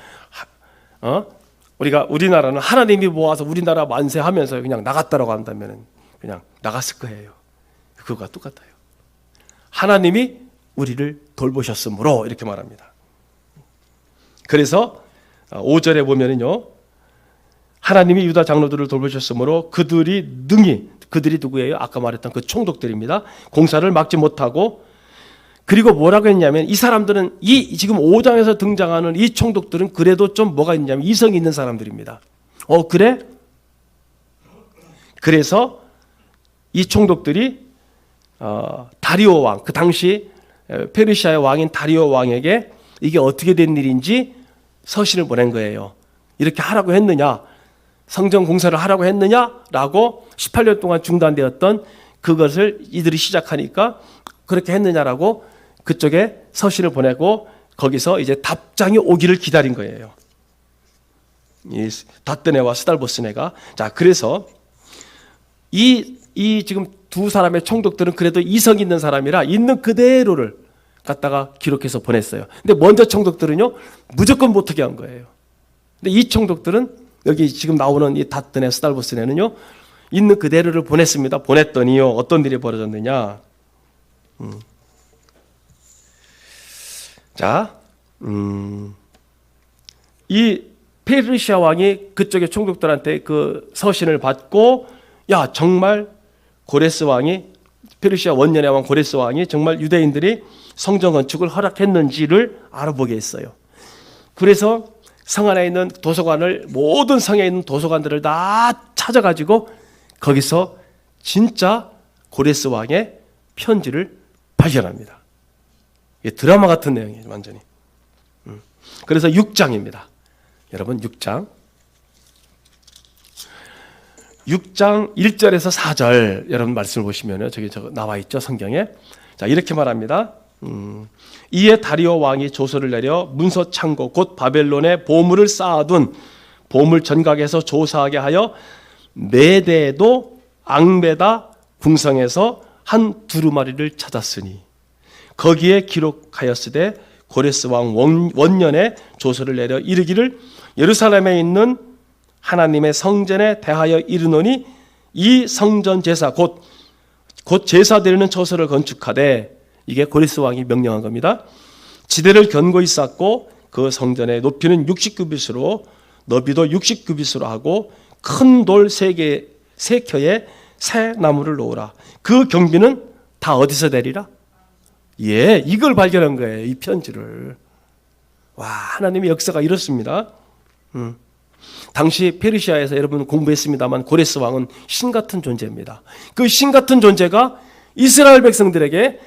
우리나라는 하나님이 모아서 우리나라 만세하면서 그냥 나갔다라고 한다면 그냥 나갔을 거예요. 그거가 똑같아요. 하나님이 우리를 돌보셨으므로 이렇게 말합니다. 그래서 5절에 보면은요. 하나님이 유다 장로들을 돌보셨으므로 그들이 누구예요? 아까 말했던 그 총독들입니다. 공사를 막지 못하고 그리고 뭐라고 했냐면 이 사람들은 지금 5장에서 등장하는 이 총독들은 그래도 좀 뭐가 있냐면 이성이 있는 사람들입니다. 그래? 그래서 이 총독들이 다리오 왕, 그 당시 페르시아의 왕인 다리오 왕에게 이게 어떻게 된 일인지 서신을 보낸 거예요. 이렇게 하라고 했느냐? 성전 공사를 하라고 했느냐라고 18년 동안 중단되었던 그것을 이들이 시작하니까 그렇게 했느냐라고 그쪽에 서신을 보내고 거기서 이제 답장이 오기를 기다린 거예요. 이 다뜨네와 스달보스네가. 자, 그래서 이 지금 두 사람의 총독들은 그래도 이성 있는 사람이라 있는 그대로를 갖다가 기록해서 보냈어요. 근데 먼저 총독들은요 무조건 못하게 한 거예요. 근데 이 총독들은 여기 지금 나오는 이 다뜨네 스달보스네는요 있는 그대로를 보냈습니다. 보냈더니요 어떤 일이 벌어졌느냐? 자, 이 페르시아 왕이 그쪽의 총독들한테 그 서신을 받고 야 정말 고레스 왕이 페르시아 원년의 왕 고레스 왕이 정말 유대인들이 성전 건축을 허락했는지를 알아보게 했어요. 그래서 성 안에 있는 도서관을 모든 성에 있는 도서관들을 다 찾아가지고 거기서 진짜 고레스 왕의 편지를 발견합니다. 이게 드라마 같은 내용이에요, 완전히. 그래서 6장입니다. 여러분 6장 1절에서 4절 여러분 말씀을 보시면 저기 나와 있죠, 성경에. 자, 이렇게 말합니다. 이에 다리오 왕이 조서를 내려 문서 창고 곧 바벨론에 보물을 쌓아둔 보물 전각에서 조사하게 하여 메대도 앙메다 궁성에서 한 두루마리를 찾았으니 거기에 기록하였으되 고레스 왕 원년에 조서를 내려 이르기를 예루살렘에 있는 하나님의 성전에 대하여 이르노니 이 성전 제사 곧 제사 드리는 처소를 건축하되, 이게 고레스 왕이 명령한 겁니다. 지대를 견고히 쌓고 그 성전의 높이는 60규빗으로 너비도 60규빗으로 하고 큰 돌 3켜에 새 나무를 놓으라. 그 경비는 다 어디서 내리라? 예, 이걸 발견한 거예요, 이 편지를. 와, 하나님의 역사가 이렇습니다. 당시 페르시아에서 여러분 공부했습니다만 고레스 왕은 신 같은 존재입니다. 그 신 같은 존재가 이스라엘 백성들에게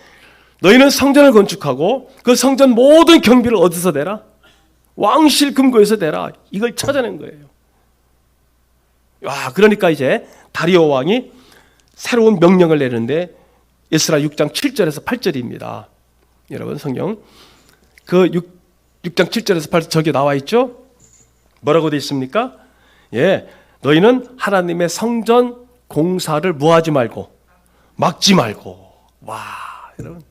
너희는 성전을 건축하고 그 성전 모든 경비를 어디서 내라? 왕실 금고에서 내라. 이걸 찾아낸 거예요. 와, 그러니까 이제 다리오 왕이 새로운 명령을 내는데 에스라 6장 7절에서 8절입니다. 여러분 성경 그 6장 7절에서 8절 저기 나와 있죠? 뭐라고 되어 있습니까? 예, 너희는 하나님의 성전 공사를 뭐하지 말고 막지 말고. 와, 여러분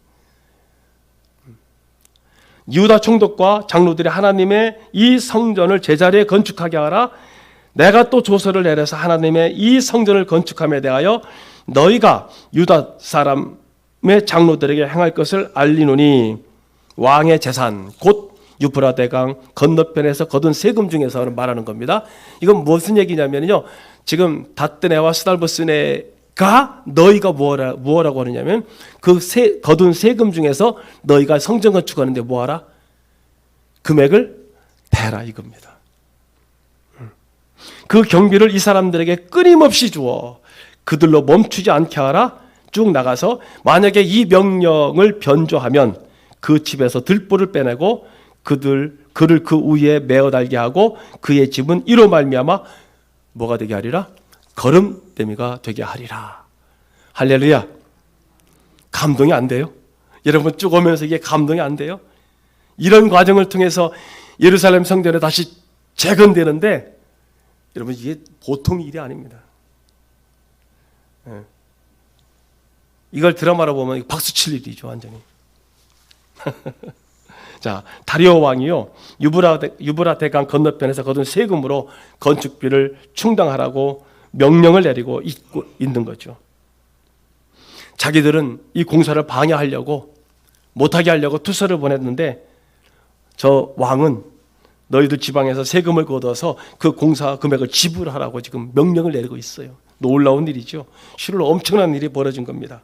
유다 총독과 장로들이 하나님의 이 성전을 제자리에 건축하게 하라. 내가 또 조서를 내려서 하나님의 이 성전을 건축함에 대하여 너희가 유다 사람의 장로들에게 행할 것을 알리노니 왕의 재산 곧 유프라데강 건너편에서 거둔 세금 중에서 말하는 겁니다. 이건 무슨 얘기냐면요, 지금 다뜨네와 스달보스네가 너희가 뭐라고 하느냐면 그 거둔 세금 중에서 너희가 성전 건축하는데 뭐하라? 금액을 대라 이겁니다. 그 경비를 이 사람들에게 끊임없이 주어 그들로 멈추지 않게 하라. 쭉 나가서 만약에 이 명령을 변조하면 그 집에서 들보를 빼내고 그를 그 위에 메어 달게 하고 그의 집은 이로 말미암아 뭐가 되게 하리라? 거름더미가 되게 하리라. 할렐루야. 감동이 안 돼요? 여러분 쭉 오면서 이게 감동이 안 돼요? 이런 과정을 통해서 예루살렘 성전에 다시 재건되는데 여러분 이게 보통 일이 아닙니다. 이걸 드라마로 보면 박수 칠 일이죠, 완전히. 자, 다리오 왕이요 유브라데강 건너편에서 거둔 세금으로 건축비를 충당하라고 명령을 내리고 있는 거죠. 자기들은 이 공사를 방해하려고 못하게 하려고 투서를 보냈는데 저 왕은 너희들 지방에서 세금을 걷어서 그 공사 금액을 지불하라고 지금 명령을 내리고 있어요. 놀라운 일이죠. 실로 엄청난 일이 벌어진 겁니다.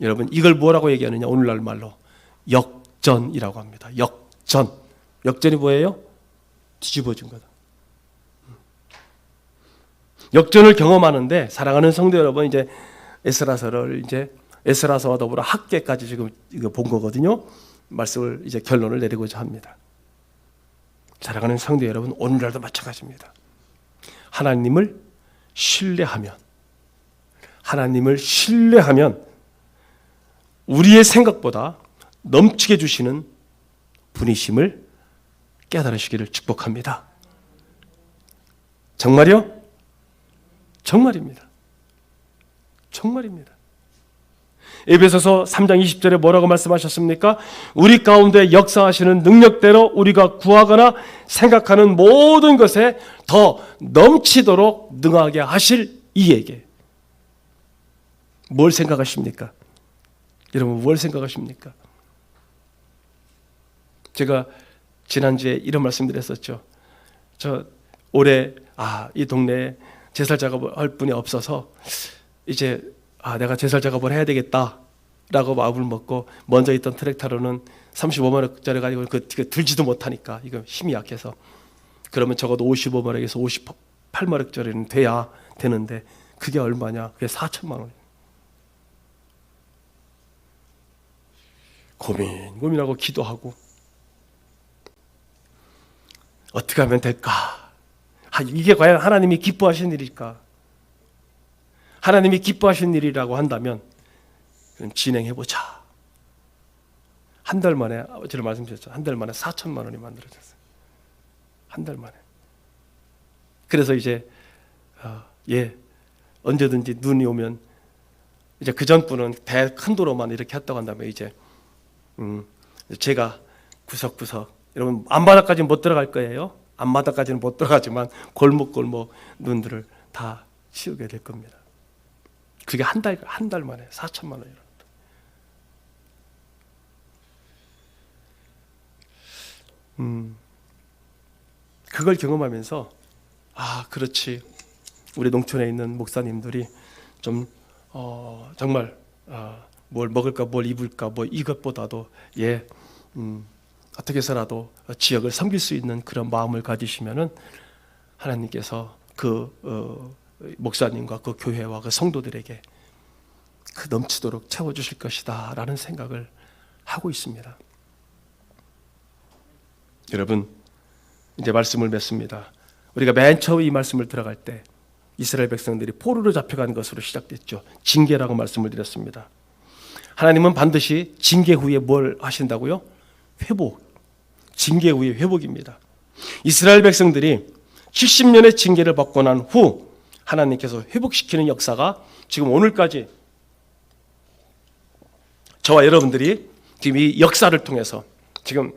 여러분 이걸 뭐라고 얘기하느냐, 오늘날 말로 역전이라고 합니다. 역전. 역전이 뭐예요? 뒤집어진 거다. 역전을 경험하는데 사랑하는 성도 여러분, 이제 에스라서를 이제 에스라서와 더불어 학계까지 지금 이거 본 거거든요. 말씀을 이제 결론을 내리고자 합니다. 사랑하는 성도 여러분, 오늘날도 마찬가지입니다. 하나님을 신뢰하면 우리의 생각보다 넘치게 주시는 분이심을 깨달으시기를 축복합니다. 정말요? 정말입니다. 정말입니다. 에베소서 3장 20절에 뭐라고 말씀하셨습니까? 우리 가운데 역사하시는 능력대로 우리가 구하거나 생각하는 모든 것에 더 넘치도록 능하게 하실 이에게. 뭘 생각하십니까? 여러분 뭘 생각하십니까? 제가 지난주에 이런 말씀 드렸었죠. 저 올해 이 동네에 제살 작업을 할 분이 없어서 이제 내가 제살 작업을 해야 되겠다라고 마음을 먹고 먼저 있던 트랙터로는 35만 원짜리 가지고 그 들지도 못하니까 이거 힘이 약해서 그러면 적어도 55만 원에서 58만 원짜리는 돼야 되는데 그게 얼마냐? 그게 4천만 원. 고민하고 기도하고 어떻게 하면 될까? 이게 과연 하나님이 기뻐하신 일일까? 하나님이 기뻐하신 일이라고 한다면 그럼 진행해보자. 한 달 만에, 제가 말씀드렸죠. 한 달 만에 4천만 원이 만들어졌어요. 한 달 만에. 그래서 이제 언제든지 눈이 오면 이제 그 전분은 대 큰 도로만 이렇게 했다고 한다면 이제 제가 구석구석 여러분 앞마당까지는 못 들어갈 거예요. 앞마당까지는 못 들어가지만 골목골목 눈들을 다 치우게 될 겁니다. 그게 한 달 만에 4천만 원이라는 그걸 경험하면서 그렇지. 우리 농촌에 있는 목사님들이 좀 정말 뭘 먹을까 뭘 입을까 뭐 이것보다도 어떻게 해서라도 지역을 섬길 수 있는 그런 마음을 가지시면은 하나님께서 그 목사님과 그 교회와 그 성도들에게 그 넘치도록 채워주실 것이다 라는 생각을 하고 있습니다. 여러분 이제 말씀을 맺습니다. 우리가 맨 처음 이 말씀을 들어갈 때 이스라엘 백성들이 포로로 잡혀간 것으로 시작됐죠. 징계라고 말씀을 드렸습니다. 하나님은 반드시 징계 후에 뭘 하신다고요? 회복. 징계 후에 회복입니다. 이스라엘 백성들이 70년의 징계를 받고 난 후 하나님께서 회복시키는 역사가 지금 오늘까지 저와 여러분들이 지금 이 역사를 통해서 지금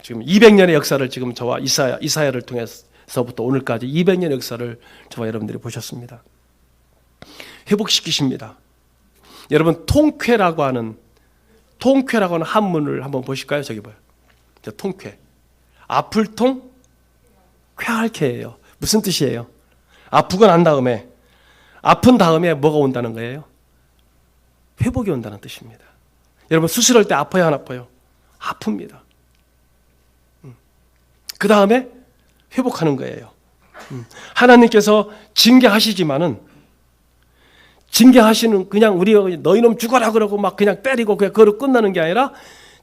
지금 200년의 역사를 지금 저와 이사야를 통해서부터 오늘까지 200년의 역사를 저와 여러분들이 보셨습니다. 회복시키십니다. 여러분 통쾌라고 하는 한문을 한번 보실까요? 저기 봐요. 통쾌. 아플 통 쾌할 쾌예요. 무슨 뜻이에요? 아프고 난 다음에 아픈 다음에 뭐가 온다는 거예요? 회복이 온다는 뜻입니다. 여러분 수술할 때 아파요, 안 아파요? 아픕니다. 그 다음에 회복하는 거예요. 하나님께서 징계하시지만은 징계하시는 그냥 우리 너희놈 죽어라 그러고 막 그냥 때리고 그냥 그거로 끝나는 게 아니라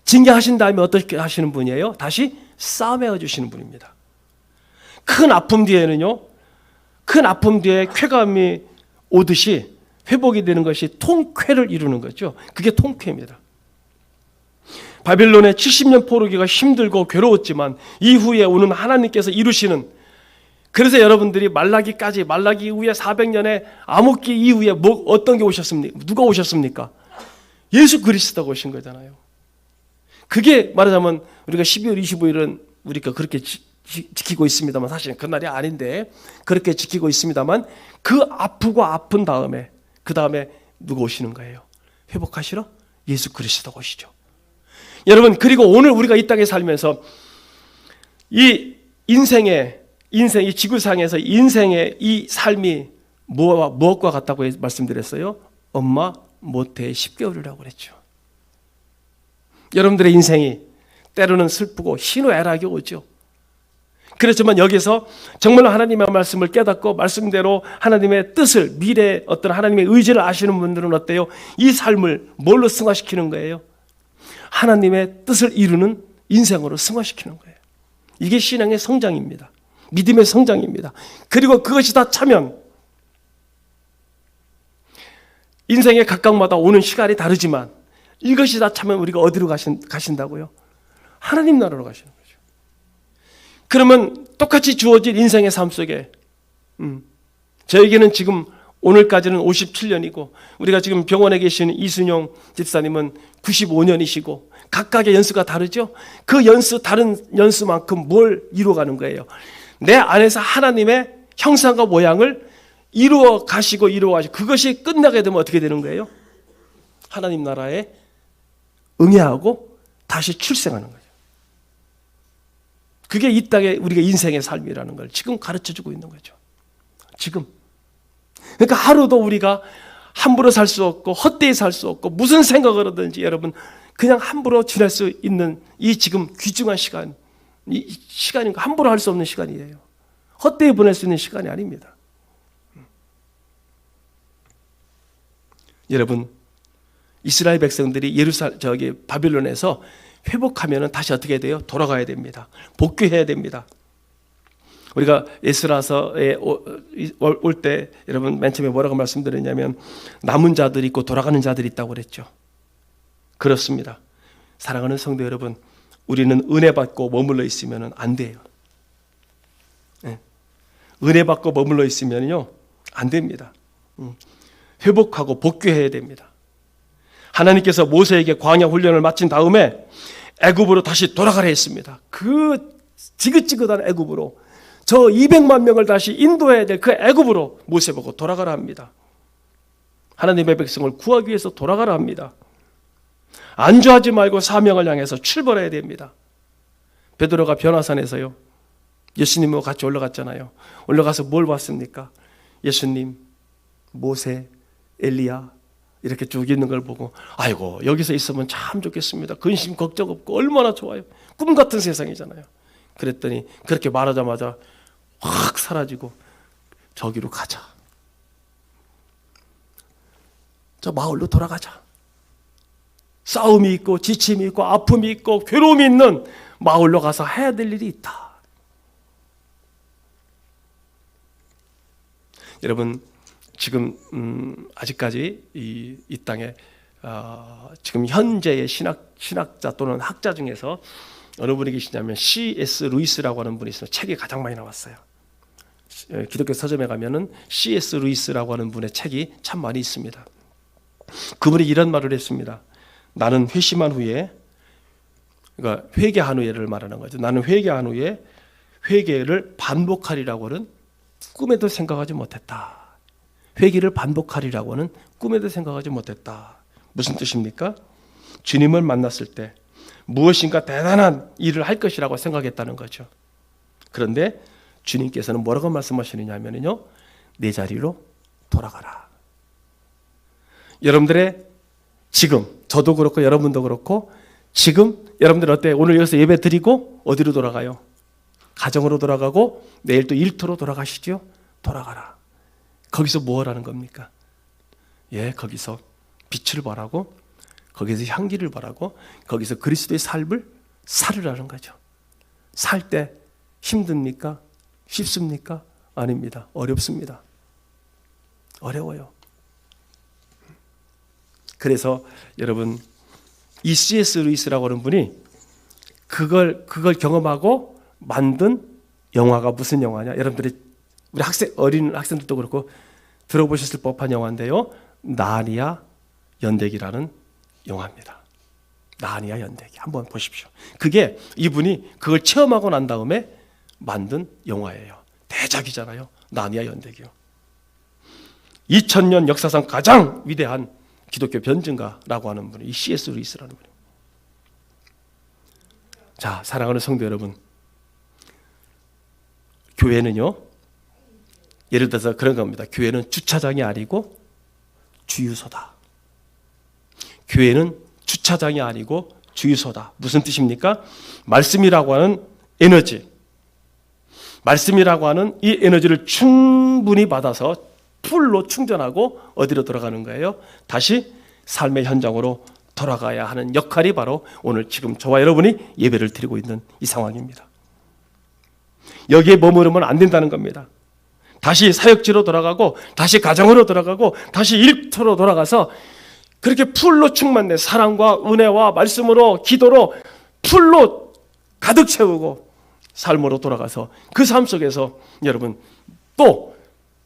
징계하신 다음에 어떻게 하시는 분이에요? 다시 싸매어 주시는 분입니다. 큰 아픔 뒤에는요, 큰 아픔 뒤에 쾌감이 오듯이 회복이 되는 것이 통쾌를 이루는 거죠. 그게 통쾌입니다. 바빌론의 70년 포로기가 힘들고 괴로웠지만 이후에 오는 하나님께서 이루시는, 그래서 여러분들이 말라기 이후에 400년의 암흑기 이후에 어떤 게 오셨습니까? 누가 오셨습니까? 예수 그리스도가 오신 거잖아요. 그게 말하자면 우리가 12월 25일은 우리가 그렇게 지키고 있습니다만 사실은 그날이 아닌데 그렇게 지키고 있습니다만 그 아프고 아픈 다음에 그 다음에 누가 오시는 거예요? 회복하시러 예수 그리스도가 오시죠. 여러분 그리고 오늘 우리가 이 땅에 살면서 이 이 지구상에서 인생의 이 삶이 무엇과 같다고 말씀드렸어요? 엄마 모태의 10개월이라고 그랬죠. 여러분들의 인생이 때로는 슬프고 희노애락이 오죠. 그렇지만 여기서 정말로 하나님의 말씀을 깨닫고 말씀대로 하나님의 뜻을, 미래의 어떤 하나님의 의지를 아시는 분들은 어때요? 이 삶을 뭘로 승화시키는 거예요? 하나님의 뜻을 이루는 인생으로 승화시키는 거예요. 이게 신앙의 성장입니다. 믿음의 성장입니다. 그리고 그것이 다 차면 인생의 각각마다 오는 시간이 다르지만 이것이 다 차면 우리가 어디로 가신다고요? 하나님 나라로 가시는 거죠. 그러면 똑같이 주어진 인생의 삶 속에 저에게는 지금 오늘까지는 57년이고 우리가 지금 병원에 계시는 이순영 집사님은 95년이시고 각각의 연수가 다르죠. 그 다른 연수만큼 뭘 이루어가는 거예요? 내 안에서 하나님의 형상과 모양을 이루어 가시고 그것이 끝나게 되면 어떻게 되는 거예요? 하나님 나라에 응애하고 다시 출생하는 거죠. 그게 이 땅에 우리가 인생의 삶이라는 걸 지금 가르쳐주고 있는 거죠. 지금. 그러니까 하루도 우리가 함부로 살 수 없고 헛되이 살 수 없고 무슨 생각을 하든지 여러분 그냥 함부로 지낼 수 있는 이 지금 귀중한 시간, 이 시간인 거 함부로 할 수 없는 시간이에요. 헛되이 보낼 수 있는 시간이 아닙니다. 여러분, 이스라엘 백성들이 바빌론에서 회복하면은 다시 어떻게 돼요? 돌아가야 됩니다. 복귀해야 됩니다. 우리가 에스라서에 올 때 여러분 맨 처음에 뭐라고 말씀드렸냐면 남은 자들이 있고 돌아가는 자들이 있다고 그랬죠. 그렇습니다. 사랑하는 성도 여러분, 우리는 은혜 받고 머물러 있으면 안 돼요. 네. 은혜 받고 머물러 있으면요 안 됩니다. 회복하고 복귀해야 됩니다. 하나님께서 모세에게 광야 훈련을 마친 다음에 애굽으로 다시 돌아가라 했습니다. 그 지긋지긋한 애굽으로, 저 200만 명을 다시 인도해야 될 그 애굽으로 모세 보고 돌아가라 합니다. 하나님의 백성을 구하기 위해서 돌아가라 합니다. 안주하지 말고 사명을 향해서 출발해야 됩니다. 베드로가 변화산에서요 예수님과 같이 올라갔잖아요. 올라가서 뭘 봤습니까? 예수님, 모세, 엘리야 이렇게 쭉 있는 걸 보고 아이고 여기서 있으면 참 좋겠습니다. 근심 걱정 없고 얼마나 좋아요. 꿈 같은 세상이잖아요. 그랬더니 그렇게 말하자마자 확 사라지고 저기로 가자. 저 마을로 돌아가자. 싸움이 있고 지침이 있고 아픔이 있고 괴로움이 있는 마을로 가서 해야 될 일이 있다. 여러분, 지금 아직까지 이 땅에 지금 현재의 신학자 또는 학자 중에서 어느 분이 계시냐면 C.S. 루이스라고 하는 분이 있어요. 책이 가장 많이 나왔어요. 기독교 서점에 가면은 C.S. 루이스라고 하는 분의 책이 참 많이 있습니다. 그분이 이런 말을 했습니다. 나는 회심한 후에, 그러니까 회개한 후에를 말하는 거죠. 나는 회개한 후에 회개를 반복하리라고는 꿈에도 생각하지 못했다. 회개를 반복하리라고는 꿈에도 생각하지 못했다. 무슨 뜻입니까? 주님을 만났을 때 무엇인가 대단한 일을 할 것이라고 생각했다는 거죠. 그런데 주님께서는 뭐라고 말씀하시느냐 하면요, 내 자리로 돌아가라. 여러분들의 지금, 저도 그렇고 여러분도 그렇고 지금 여러분들 어때요? 오늘 여기서 예배 드리고 어디로 돌아가요? 가정으로 돌아가고 내일 또 일터로 돌아가시죠? 돌아가라. 거기서 뭐 하라는 겁니까? 예, 거기서 빛을 발하고 거기서 향기를 발하고 거기서 그리스도의 삶을 살으라는 거죠. 살 때 힘듭니까? 쉽습니까? 아닙니다. 어렵습니다. 어려워요. 그래서 여러분, 이 C.S. 루이스라고 하는 분이 그걸 경험하고 만든 영화가 무슨 영화냐? 여러분들이 우리 어린 학생들도 그렇고 들어보셨을 법한 영화인데요. 나르니아 연대기라는 영화입니다. 나르니아 연대기 한번 보십시오. 그게 이분이 그걸 체험하고 난 다음에 만든 영화예요. 대작이잖아요. 나르니아 연대기요. 2000년 역사상 가장 위대한 기독교 변증가라고 하는 분이 이 C.S. 루이스라는 분이에요. 자, 사랑하는 성도 여러분, 교회는요, 예를 들어서 그런 겁니다. 교회는 주차장이 아니고 주유소다. 교회는 주차장이 아니고 주유소다. 무슨 뜻입니까? 말씀이라고 하는 에너지, 말씀이라고 하는 이 에너지를 충분히 받아서 풀로 충전하고 어디로 돌아가는 거예요? 다시 삶의 현장으로 돌아가야 하는 역할이 바로 오늘 지금 저와 여러분이 예배를 드리고 있는 이 상황입니다. 여기에 머무르면 안 된다는 겁니다. 다시 사역지로 돌아가고 다시 가정으로 돌아가고 다시 일터로 돌아가서 그렇게 풀로 충만된 사랑과 은혜와 말씀으로 기도로 풀로 가득 채우고 삶으로 돌아가서 그 삶 속에서 여러분 또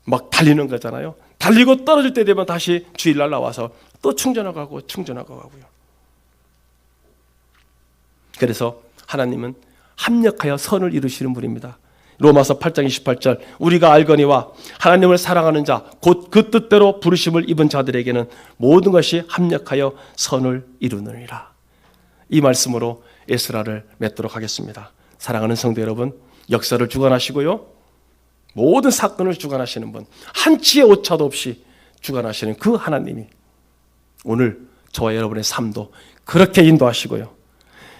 막 달리는 거잖아요. 달리고 떨어질 때 되면 다시 주일날 나와서 또 충전하고 가고요. 그래서 하나님은 합력하여 선을 이루시는 분입니다. 로마서 8장 28절 우리가 알거니와 하나님을 사랑하는 자 곧 그 뜻대로 부르심을 입은 자들에게는 모든 것이 합력하여 선을 이루느니라. 이 말씀으로 에스라를 맺도록 하겠습니다. 사랑하는 성도 여러분, 역사를 주관하시고요, 모든 사건을 주관하시는 분, 한치의 오차도 없이 주관하시는 그 하나님이 오늘 저와 여러분의 삶도 그렇게 인도하시고요,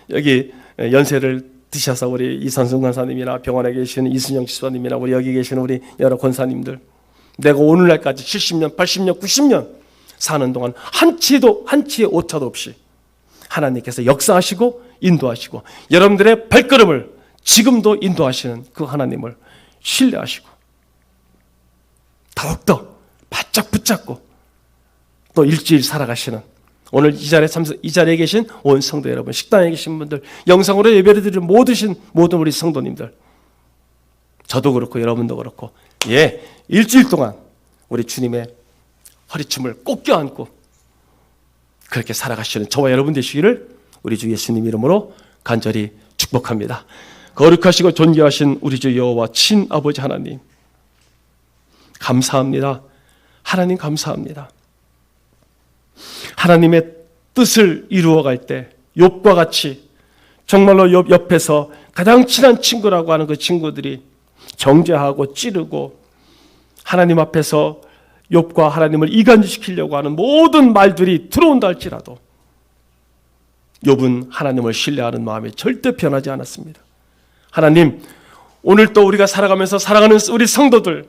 여기 연세를 드셔서 우리 이선승 권사님이나 병원에 계시는 이순영 지사님이나 우리 여기 계시는 우리 여러 권사님들, 내가 오늘날까지 70년, 80년, 90년 사는 동안 한 치의 오차도 없이 하나님께서 역사하시고 인도하시고 여러분들의 발걸음을 지금도 인도하시는 그 하나님을 신뢰하시고 더욱더 바짝 붙잡고 또 일주일 살아가시는 오늘 이 자리에 계신 온 성도 여러분, 식당에 계신 분들, 영상으로 예배를 드리는 모든 우리 성도님들, 저도 그렇고 여러분도 그렇고 일주일 동안 우리 주님의 허리춤을 꼭 껴안고 그렇게 살아가시는 저와 여러분 되시기를 우리 주 예수님 이름으로 간절히 축복합니다. 거룩하시고 존귀하신 우리 주 여호와 친아버지 하나님, 감사합니다. 하나님 감사합니다. 하나님의 뜻을 이루어갈 때 욥과 같이 정말로 욥 옆에서 가장 친한 친구라고 하는 그 친구들이 정죄하고 찌르고 하나님 앞에서 욥과 하나님을 이간시키려고 하는 모든 말들이 들어온다 할지라도 욥은 하나님을 신뢰하는 마음이 절대 변하지 않았습니다. 하나님, 오늘 또 우리가 살아가면서 사랑하는 우리 성도들,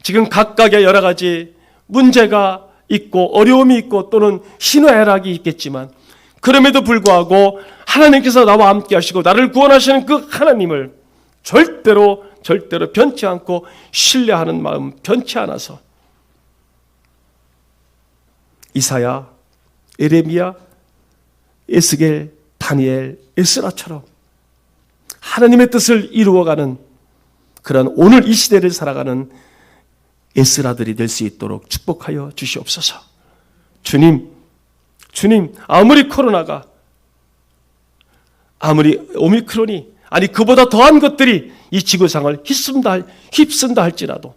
지금 각각의 여러 가지 문제가 있고 어려움이 있고 또는 희노애락이 있겠지만 그럼에도 불구하고 하나님께서 나와 함께 하시고 나를 구원하시는 그 하나님을 절대로 변치 않고 신뢰하는 마음 변치 않아서 이사야, 예레미야, 에스겔, 다니엘, 에스라처럼 하나님의 뜻을 이루어가는 그런 오늘 이 시대를 살아가는 에스라들이 될 수 있도록 축복하여 주시옵소서. 주님, 아무리 코로나가, 아무리 오미크론이, 아니 그보다 더한 것들이 이 지구상을 휩쓴다 할지라도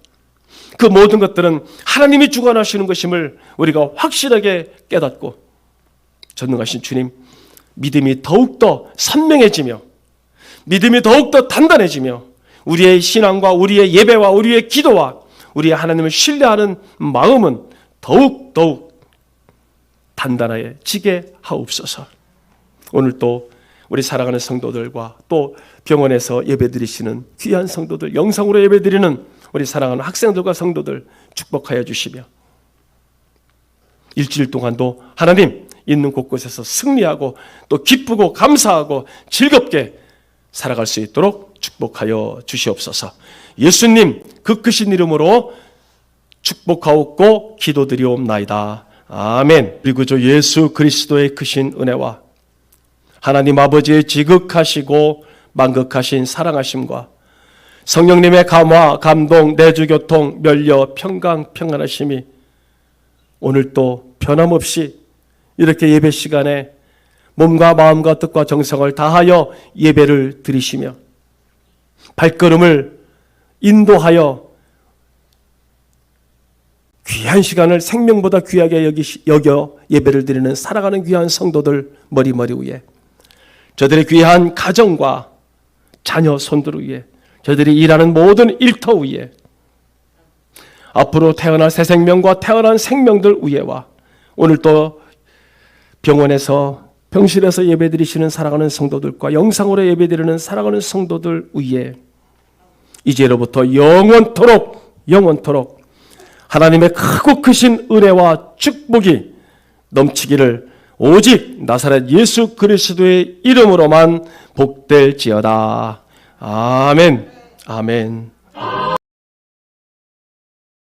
그 모든 것들은 하나님이 주관하시는 것임을 우리가 확실하게 깨닫고 전능하신 주님, 믿음이 더욱더 선명해지며 믿음이 더욱더 단단해지며 우리의 신앙과 우리의 예배와 우리의 기도와 우리의 하나님을 신뢰하는 마음은 더욱 단단해지게 하옵소서. 오늘 또 우리 사랑하는 성도들과 또 병원에서 예배드리시는 귀한 성도들, 영상으로 예배드리는 우리 사랑하는 학생들과 성도들 축복하여 주시며 일주일 동안도 하나님 있는 곳곳에서 승리하고 또 기쁘고 감사하고 즐겁게 살아갈 수 있도록 축복하여 주시옵소서. 예수님 그 크신 이름으로 축복하옵고 기도드리옵나이다. 아멘. 그리고 저 예수 그리스도의 크신 은혜와 하나님 아버지의 지극하시고 만극하신 사랑하심과 성령님의 감화, 감동, 내주교통, 면려, 평강, 평안하심이 오늘 또 변함없이 이렇게 예배 시간에 몸과 마음과 뜻과 정성을 다하여 예배를 드리시며 발걸음을 인도하여 귀한 시간을 생명보다 귀하게 여겨 예배를 드리는 살아가는 귀한 성도들 머리 위에, 저들의 귀한 가정과 자녀 손들 위에, 저들이 일하는 모든 일터 위에, 앞으로 태어날 새 생명과 태어난 생명들 위에와 오늘 또 병원에서 병실에서 예배드리시는 사랑하는 성도들과 영상으로 예배드리는 사랑하는 성도들 위에 이제로부터 영원토록 하나님의 크고 크신 은혜와 축복이 넘치기를 오직 나사렛 예수 그리스도의 이름으로만 복될지어다. 아멘. 아멘.